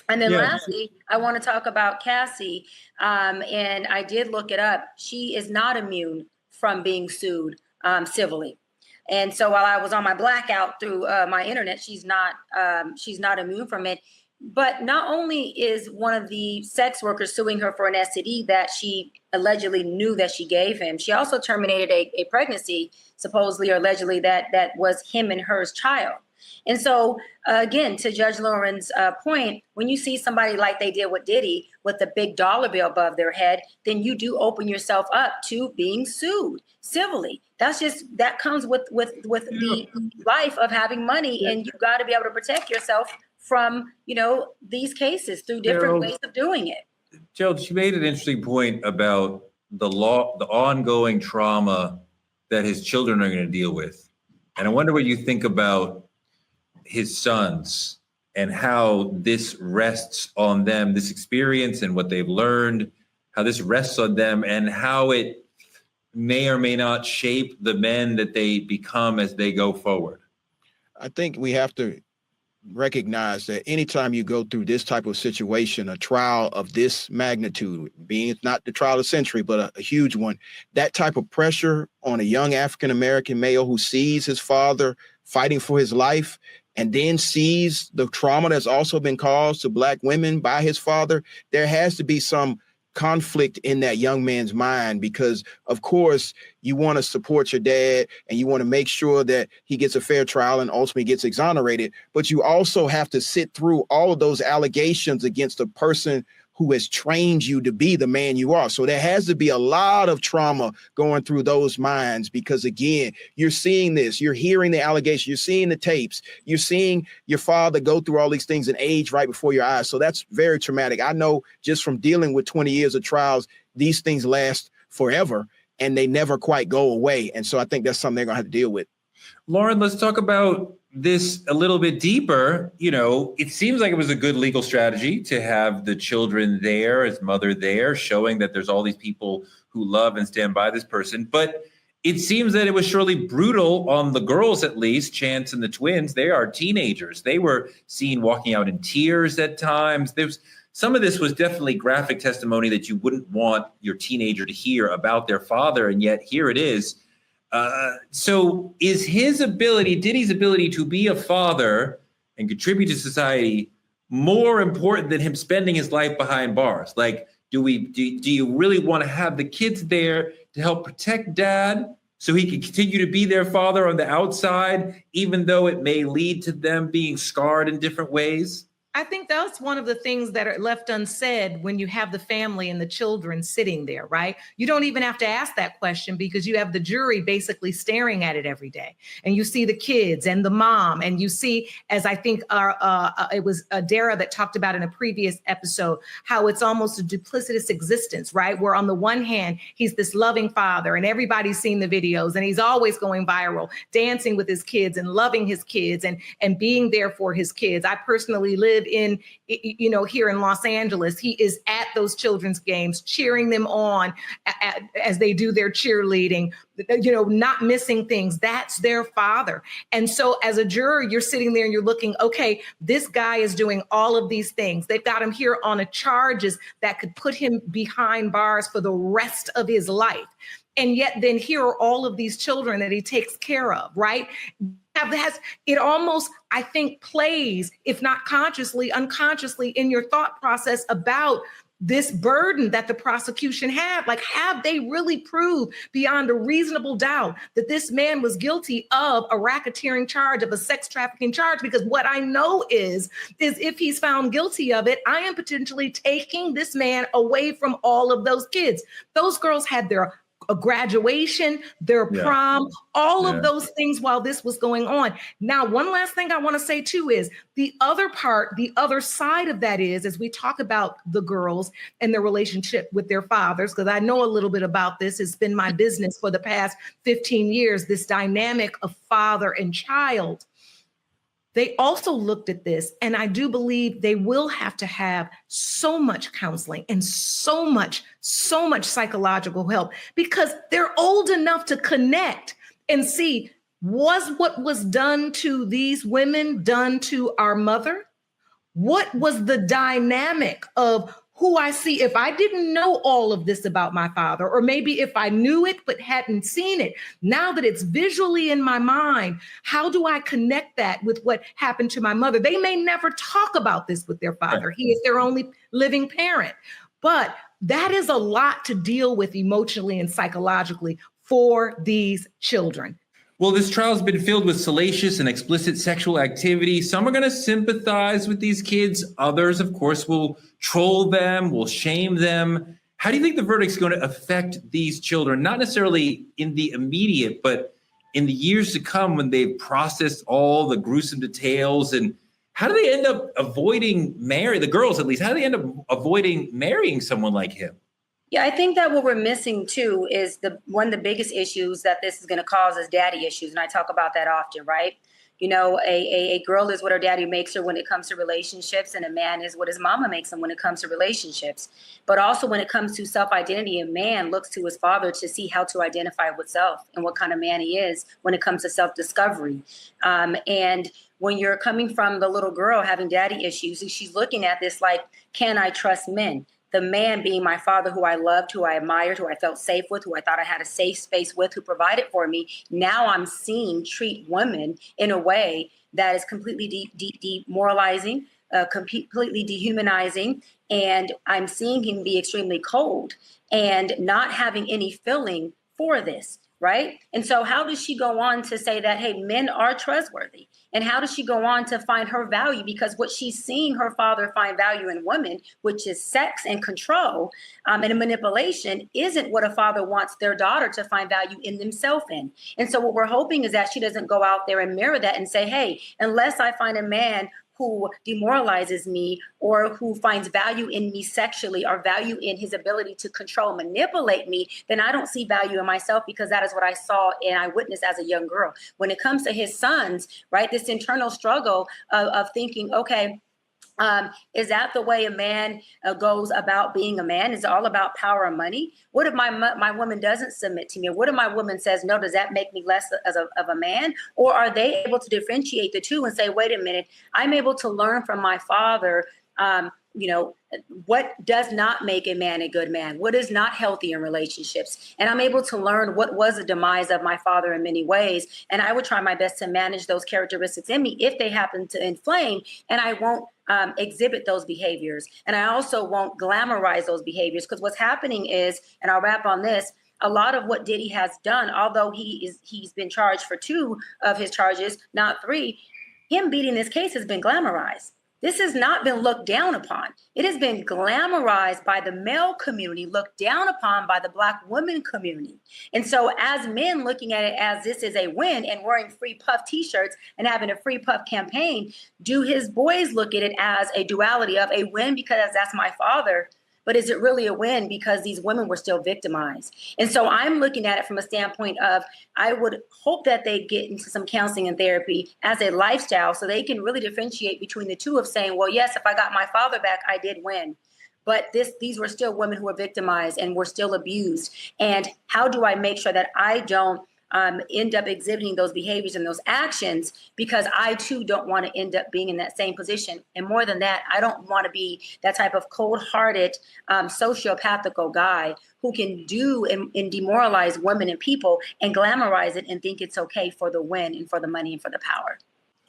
And then lastly, I want to talk about Cassie. And I did look it up. She is not immune from being sued civilly. And so while I was on my blackout through my internet, she's not immune from it. But not only is one of the sex workers suing her for an STD that she allegedly knew that she gave him, she also terminated a pregnancy, supposedly or allegedly, that was him and her's child. And so, again, to Judge Lauren's point, when you see somebody like they did with Diddy with a big dollar bill above their head, then you do open yourself up to being sued civilly. That comes with the life of having money, and you've got to be able to protect yourself from, these cases through different ways of doing it. Gerald, she made an interesting point about the ongoing trauma that his children are going to deal with. And I wonder what you think about his sons and how this rests on them, this experience and what they've learned, how this rests on them, and how it may or may not shape the men that they become as they go forward. I think we have to recognize that anytime you go through this type of situation, a trial of this magnitude, being it's not the trial of the century, but a huge one, that type of pressure on a young African-American male who sees his father fighting for his life and then sees the trauma that's also been caused to Black women by his father, there has to be some conflict in that young man's mind, because of course you want to support your dad and you want to make sure that he gets a fair trial and ultimately gets exonerated, but you also have to sit through all of those allegations against a person who has trained you to be the man you are. So there has to be a lot of trauma going through those minds, because again, you're seeing this, you're hearing the allegations, you're seeing the tapes, you're seeing your father go through all these things and age right before your eyes. So that's very traumatic. I know just from dealing with 20 years of trials, these things last forever. and they never quite go away. And so I think that's something they're gonna have to deal with. Lauren, let's talk about this a little bit deeper. You know, it seems like it was a good legal strategy to have the children there, his mother there, showing that there's all these people who love and stand by this person. But it seems that it was surely brutal on the girls, at least, Chance and the twins. They are teenagers. They were seen walking out in tears at times. Some of this was definitely graphic testimony that you wouldn't want your teenager to hear about their father, and yet here it is. So is Diddy's ability to be a father and contribute to society more important than him spending his life behind bars? Like, do you really want to have the kids there to help protect dad so he can continue to be their father on the outside, even though it may lead to them being scarred in different ways? I think that's one of the things that are left unsaid when you have the family and the children sitting there, right? You don't even have to ask that question because you have the jury basically staring at it every day. And you see the kids and the mom, and you see, as I think it was Dara that talked about in a previous episode, how it's almost a duplicitous existence, right? Where on the one hand, he's this loving father and everybody's seen the videos and he's always going viral, dancing with his kids and loving his kids and being there for his kids. I personally live in, here in Los Angeles. He is at those children's games, cheering them on as they do their cheerleading, not missing things. That's their father. And so as a juror, you're sitting there and you're looking, okay, this guy is doing all of these things. They've got him here on charges that could put him behind bars for the rest of his life. And yet then here are all of these children that he takes care of, right? It almost, I think, plays, if not consciously, unconsciously in your thought process about this burden that the prosecution had. Like, have they really proved beyond a reasonable doubt that this man was guilty of a racketeering charge, of a sex trafficking charge? Because what I know is if he's found guilty of it, I am potentially taking this man away from all of those kids. Those girls had their a graduation, their prom, all of those things while this was going on. Now, one last thing I want to say too is the other side of that is, as we talk about the girls and their relationship with their fathers, because I know a little bit about this, it's been my business for the past 15 years, this dynamic of father and child. They also looked at this, and I do believe they will have to have so much counseling and so much psychological help, because they're old enough to connect and see, was what was done to these women done to our mother? What was the dynamic of who I see if I didn't know all of this about my father, or maybe if I knew it but hadn't seen it? Now that it's visually in my mind, how do I connect that with what happened to my mother? They may never talk about this with their father. He is their only living parent. But that is a lot to deal with emotionally and psychologically for these children. Well, this trial has been filled with salacious and explicit sexual activity. Some are going to sympathize with these kids. Others, of course, will troll them, will shame them. How do you think the verdict's going to affect these children? Not necessarily in the immediate, but in the years to come when they've processed all the gruesome details. And how do they end up avoiding the girls at least, how do they end up avoiding marrying someone like him? Yeah, I think that what we're missing too is one of the biggest issues that this is going to cause is daddy issues. And I talk about that often, right? A girl is what her daddy makes her when it comes to relationships, and a man is what his mama makes him when it comes to relationships. But also when it comes to self-identity, a man looks to his father to see how to identify with self and what kind of man he is when it comes to self-discovery. And when you're coming from the little girl having daddy issues, she's looking at this like, can I trust men? The man being my father, who I loved, who I admired, who I felt safe with, who I thought I had a safe space with, who provided for me. Now I'm seeing treat women in a way that is completely demoralizing, completely dehumanizing. And I'm seeing him be extremely cold and not having any feeling for this, right? And so how does she go on to say that, hey, men are trustworthy? And how does she go on to find her value? Because what she's seeing her father find value in women, which is sex and control and manipulation, isn't what a father wants their daughter to find value in themselves in. And so what we're hoping is that she doesn't go out there and mirror that and say, hey, unless I find a man who demoralizes me or who finds value in me sexually or value in his ability to control, manipulate me, then I don't see value in myself, because that is what I saw and I witnessed as a young girl. When it comes to his sons, right, this internal struggle of thinking, okay, is that the way a man goes about being a man? Is it all about power and money? What if my woman doesn't submit to me? What if my woman says no? Does that make me less of a man? Or are they able to differentiate the two and say, wait a minute, I'm able to learn from my father, what does not make a man a good man? What is not healthy in relationships? And I'm able to learn what was the demise of my father in many ways. And I would try my best to manage those characteristics in me if they happen to inflame, and I won't exhibit those behaviors. And I also won't glamorize those behaviors, because what's happening is, and I'll wrap on this, a lot of what Diddy has done, although he's been charged for 2 of his charges, not 3, him beating this case has been glamorized. This has not been looked down upon. It has been glamorized by the male community, looked down upon by the Black women community. And so as men looking at it as this is a win and wearing free puff t-shirts and having a free puff campaign, do his boys look at it as a duality of a win because that's my father, but is it really a win because these women were still victimized? And so I'm looking at it from a standpoint of, I would hope that they get into some counseling and therapy as a lifestyle so they can really differentiate between the two of saying, well, yes, if I got my father back, I did win. But these were still women who were victimized and were still abused. And how do I make sure that I don't end up exhibiting those behaviors and those actions, because I too don't want to end up being in that same position. And more than that, I don't want to be that type of cold-hearted, sociopathical guy who can do and demoralize women and people and glamorize it and think it's okay for the win and for the money and for the power.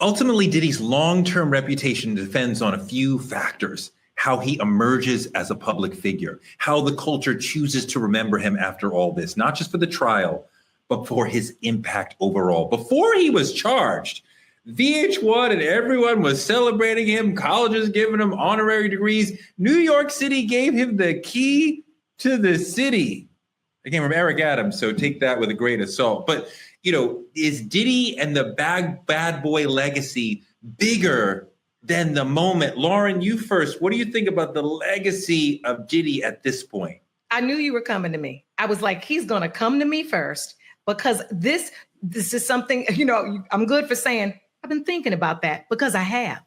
Ultimately, Diddy's long-term reputation depends on a few factors: how he emerges as a public figure, how the culture chooses to remember him after all this, not just for the trial, but for his impact overall. Before he was charged, VH1 and everyone was celebrating him, colleges giving him honorary degrees. New York City gave him the key to the city. It came from Eric Adams, so take that with a grain of salt. But, is Diddy and the bad boy legacy bigger than the moment? Lauren, you first. What do you think about the legacy of Diddy at this point? I knew you were coming to me. I was like, he's going to come to me first, because this is something, I'm good for saying, I've been thinking about that, because I have.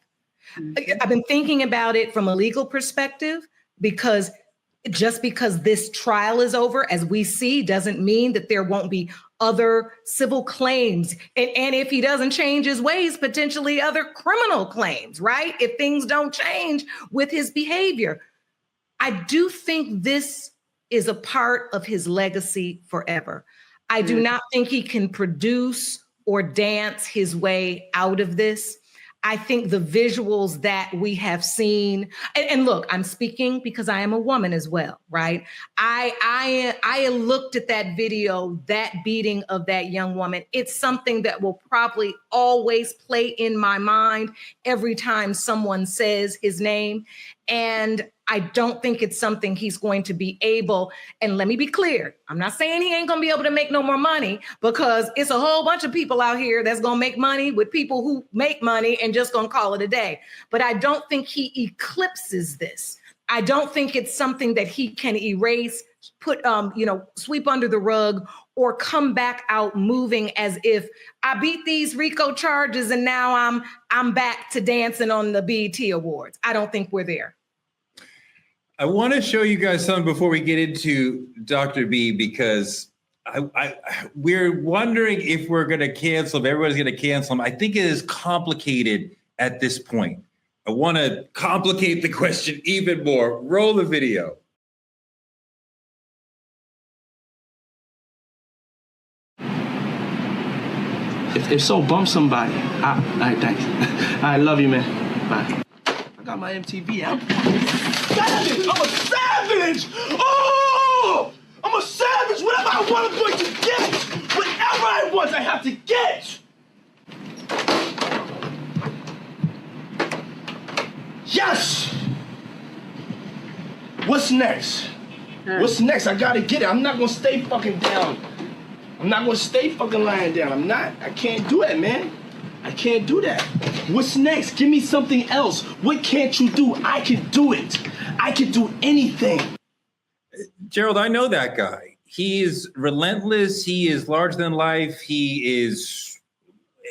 Mm-hmm. I've been thinking about it from a legal perspective, because just because this trial is over, as we see, doesn't mean that there won't be other civil claims. And if he doesn't change his ways, potentially other criminal claims, right? If things don't change with his behavior. I do think this is a part of his legacy forever. I do not think he can produce or dance his way out of this. I think the visuals that we have seen, and look, I'm speaking because I am a woman as well, right? I looked at that video, that beating of that young woman. It's something that will probably always play in my mind every time someone says his name. And I don't think it's something he's going to be able, and let me be clear, I'm not saying he ain't gonna be able to make no more money, because it's a whole bunch of people out here that's gonna make money with people who make money and just gonna call it a day. But I don't think he eclipses this. I don't think it's something that he can erase, put, sweep under the rug, or come back out moving as if I beat these RICO charges and now I'm back to dancing on the BET Awards. I don't think we're there. I want to show you guys something before we get into Dr. B, because we're wondering if we're going to cancel, if everybody's going to cancel him. I think it is complicated at this point. I want to complicate the question even more. Roll the video. If so, bump somebody. All right, thanks. I love you, man. Bye. I got my MTV out. Savage! I'm a savage! Oh! I'm a savage! Whatever I want, I'm going to get! Whatever I want, I have to get! Yes! What's next? What's next? I gotta get it. I'm not gonna stay fucking down. I'm not gonna stay fucking lying down. I'm not. I can't do it, man. I can't do that. What's next? Give me something else. What can't you do? I can do it. I can do anything. Gerald, I know that guy. He is relentless. He is larger than life. He is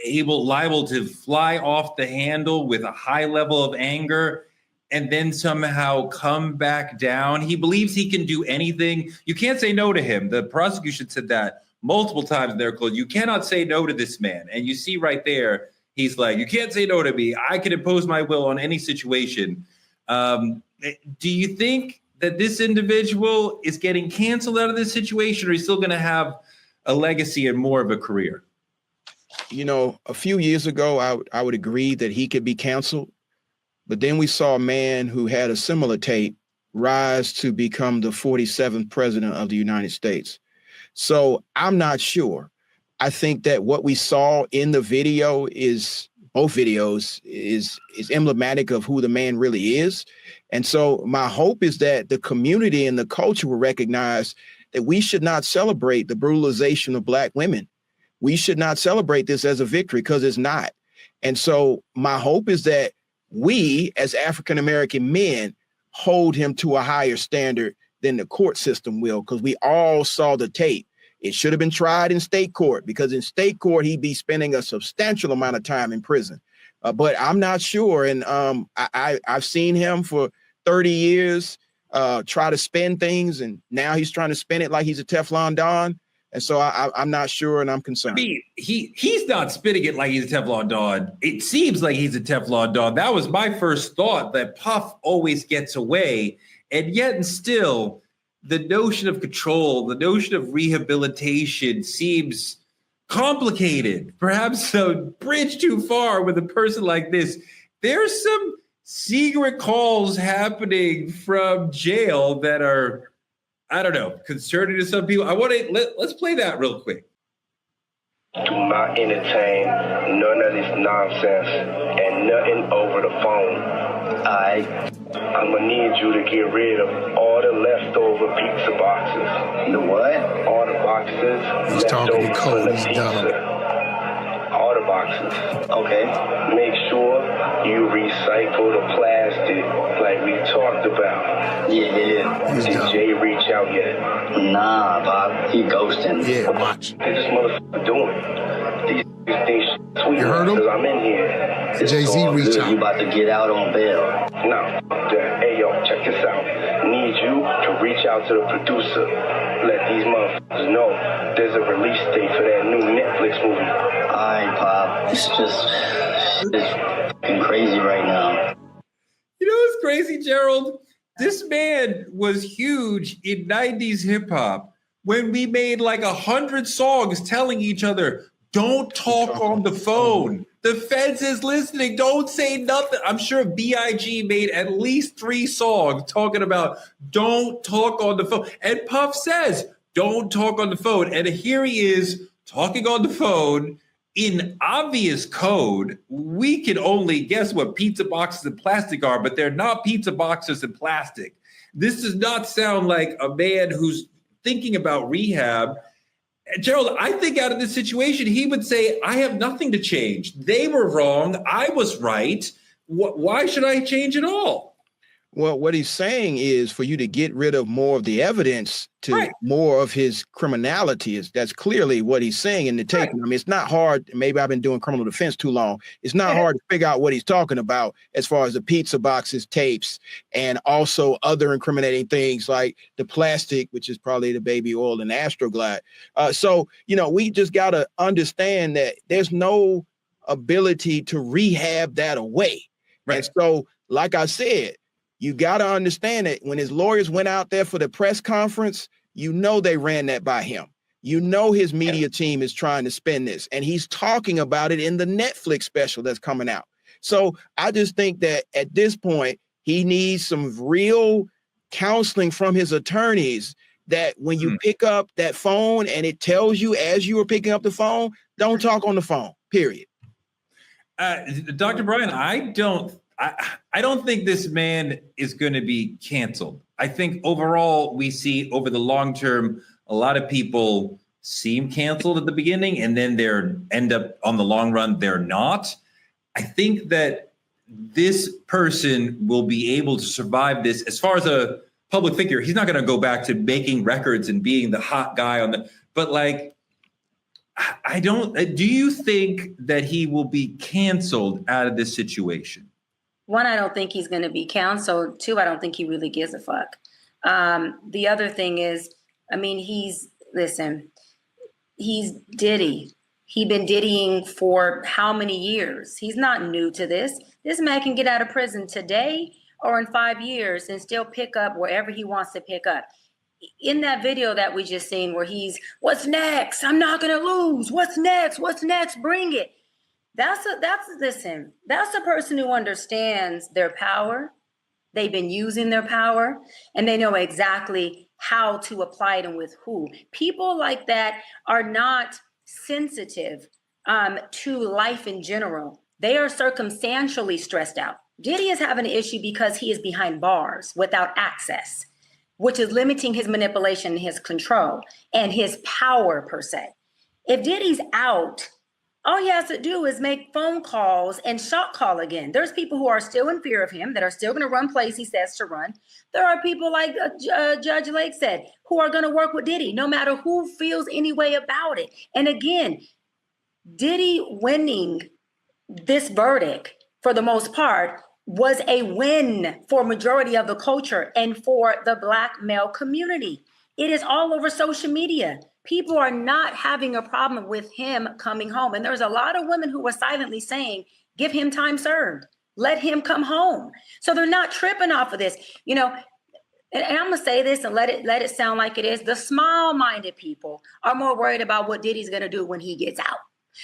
liable to fly off the handle with a high level of anger and then somehow come back down. He believes he can do anything. You can't say no to him. The prosecution said that multiple times in their close. You cannot say no to this man. And you see right there, he's like, you can't say no to me. I can impose my will on any situation. Do you think that this individual is getting canceled out of this situation, or is he still going to have a legacy and more of a career? You know, a few years ago, I would agree that he could be canceled. But then we saw a man who had a similar tape rise to become the 47th president of the United States. So I'm not sure. I think that what we saw in the video both videos is emblematic of who the man really is. And so my hope is that the community and the culture will recognize that we should not celebrate the brutalization of Black women. We should not celebrate this as a victory, because it's not. And so my hope is that we as African-American men hold him to a higher standard than the court system will, because we all saw the tape. It should have been tried in state court, because in state court, he'd be spending a substantial amount of time in prison. But I'm not sure. And I've seen him for 30 years try to spin things, and now he's trying to spin it like he's a Teflon Don. And so I'm not sure, and I'm concerned. I mean, he's not spinning it like he's a Teflon Don. It seems like he's a Teflon Don. That was my first thought, that Puff always gets away. And yet and still, the notion of control, the notion of rehabilitation seems complicated, perhaps a bridge too far with a person like this. There's some secret calls happening from jail that are, I don't know, concerning to some people. Let's play that real quick. Do not entertain none of this nonsense and nothing over the phone. I'm gonna need you to get rid of all the leftover pizza boxes. The what? All the boxes. He's talking to Cole. He's dumb. All the boxes. Okay. Make sure you recycle the plastic like we talked about. Yeah. Did Jay reach out yet? Nah, Bob. He ghosting. Yeah, watch. What this motherfucker doing? These things sweet. You heard him? Because I'm in here. Jay-Z reach out. You about to get out on bail. No. Hey, yo, check this out. Need you to reach out to the producer. Let these motherfuckers know there's a release date for that new Netflix movie. Alright, Pop. It's fucking crazy right now. You know what's crazy, Gerald? This man was huge in 90s hip hop when we made like 100 songs telling each other, don't talk on the phone. The feds is listening. Don't say nothing. I'm sure B.I.G. made at least 3 songs talking about don't talk on the phone. And Puff says, don't talk on the phone. And here he is talking on the phone in obvious code. We can only guess what pizza boxes and plastic are, but they're not pizza boxes and plastic. This does not sound like a man who's thinking about rehab. Gerald, I think out of this situation, he would say, I have nothing to change. They were wrong. I was right. Why should I change at all? Well, what he's saying is for you to get rid of more of the evidence to more of his criminality. That's clearly what he's saying in the tape. Right. I mean, it's not hard. Maybe I've been doing criminal defense too long. It's not hard to figure out what he's talking about as far as the pizza boxes, tapes, and also other incriminating things like the plastic, which is probably the baby oil and Astroglide. So, we just got to understand that there's no ability to rehab that away. Right. And so, like I said, you got to understand that when his lawyers went out there for the press conference, they ran that by him. His media team is trying to spin this, and he's talking about it in the Netflix special that's coming out. So I just think that at this point, he needs some real counseling from his attorneys that when you pick up that phone and it tells you as you are picking up the phone, don't talk on the phone, period. Dr. Brian, I don't think this man is going to be canceled. I think overall we see over the long term, a lot of people seem canceled at the beginning and then they're end up on the long run, they're not. I think that this person will be able to survive this. As far as a public figure, he's not going to go back to making records and being the hot guy on the, but like, I don't, do you think that he will be canceled out of this situation? One, I don't think he's going to be canceled. Two, I don't think he really gives a fuck. The other thing is, I mean, he's Diddy. He's been Diddying for how many years? He's not new to this. This man can get out of prison today or in 5 years and still pick up wherever he wants to pick up. In that video that we just seen where he's, what's next? I'm not going to lose. What's next? What's next? Bring it. That's a person who understands their power. They've been using their power and they know exactly how to apply it and with who. People like that are not sensitive to life in general. They are circumstantially stressed out. Diddy is having an issue because he is behind bars without access, which is limiting his manipulation, his control, and his power per se. If Diddy's out, all he has to do is make phone calls and shot call again. There's people who are still in fear of him that are still going to run plays he says to run. There are people like Judge Lake said, who are going to work with Diddy, no matter who feels any way about it. And again, Diddy winning this verdict, for the most part, was a win for majority of the culture and for the Black male community. It is all over social media. People are not having a problem with him coming home. And there's a lot of women who were silently saying, give him time served. Let him come home. So they're not tripping off of this. You know, and I'm going to say this and let it sound like it is. The small-minded people are more worried about what Diddy's going to do when he gets out.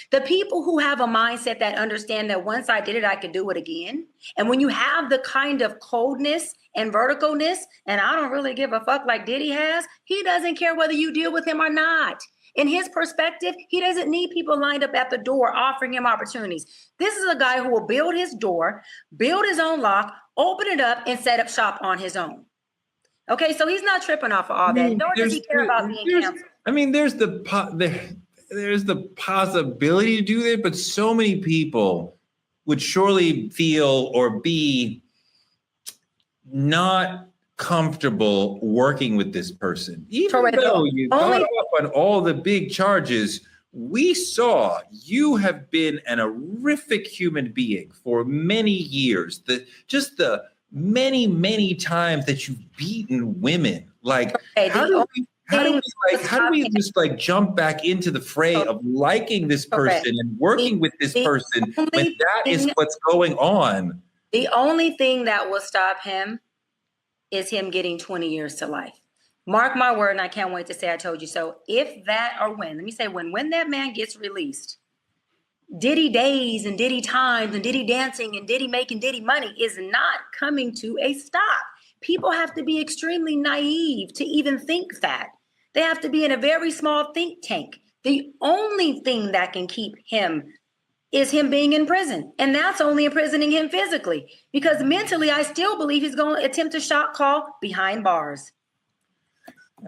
The people who have a mindset that understand that once I did it, I could do it again. And when you have the kind of coldness and verticalness, and I don't really give a fuck like Diddy has, he doesn't care whether you deal with him or not. In his perspective, he doesn't need people lined up at the door offering him opportunities. This is a guy who will build his door, build his own lock, open it up, and set up shop on his own. Okay, so he's not tripping off of all that, nor does he care about being canceled. I mean, there's the possibility to do that, but so many people would surely feel or be not comfortable working with this person. Even though you got off on all the big charges, we saw you have been an horrific human being for many years. The many times that you've beaten women. Like, how do we just like jump back into the fray of liking this person and working with this person when that is what's going on? The only thing that will stop him is him getting 20 years to life. Mark my word, and I can't wait to say I told you so. If that or when, let me say when that man gets released, Diddy days and Diddy times and Diddy dancing and Diddy making Diddy money is not coming to a stop. People have to be extremely naive to even think that. They have to be in a very small think tank. The only thing that can keep him is him being in prison. And that's only imprisoning him physically, because mentally, I still believe he's going to attempt a shot call behind bars.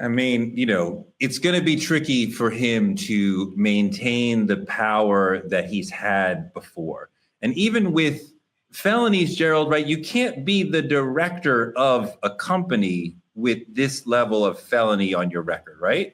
I mean, you know, it's going to be tricky for him to maintain the power that he's had before. And even with felonies, Gerald, right, you can't be the director of a company with this level of felony on your record, right?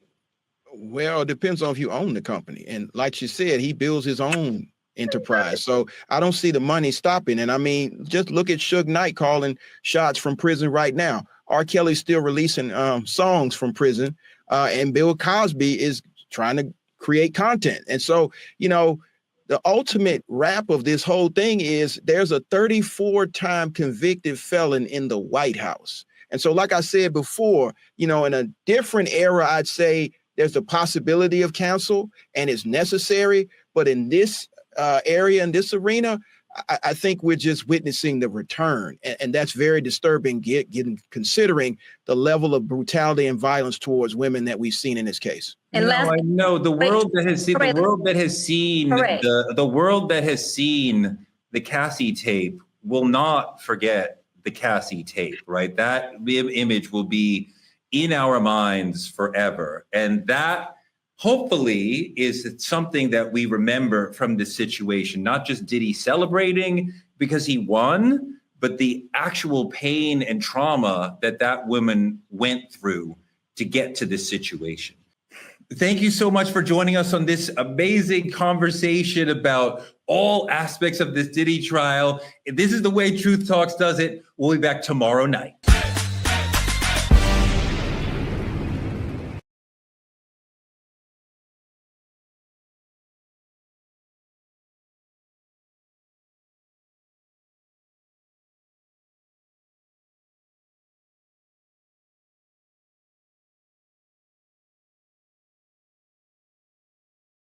Well, it depends on if you own the company. And like you said, he builds his own enterprise. So I don't see the money stopping. And I mean, just look at Suge Knight calling shots from prison right now. R. Kelly's still releasing songs from prison, and Bill Cosby is trying to create content. And so, you know, the ultimate wrap of this whole thing is there's a 34-time convicted felon in the White House. And so, like I said before, you know, in a different era, I'd say there's a possibility of cancel and it's necessary. But in this area, in this arena, I think we're just witnessing the return. And that's very disturbing, considering the level of brutality and violence towards women that we've seen in this case. And I know the world that has seen the Cassie tape will not forget the Cassie tape, right? That image will be in our minds forever. And that hopefully is something that we remember from this situation, not just Diddy celebrating because he won, but the actual pain and trauma that that woman went through to get to this situation. Thank you so much for joining us on this amazing conversation about all aspects of this Diddy trial. This is the way Truth Talks does it. We'll be back tomorrow night.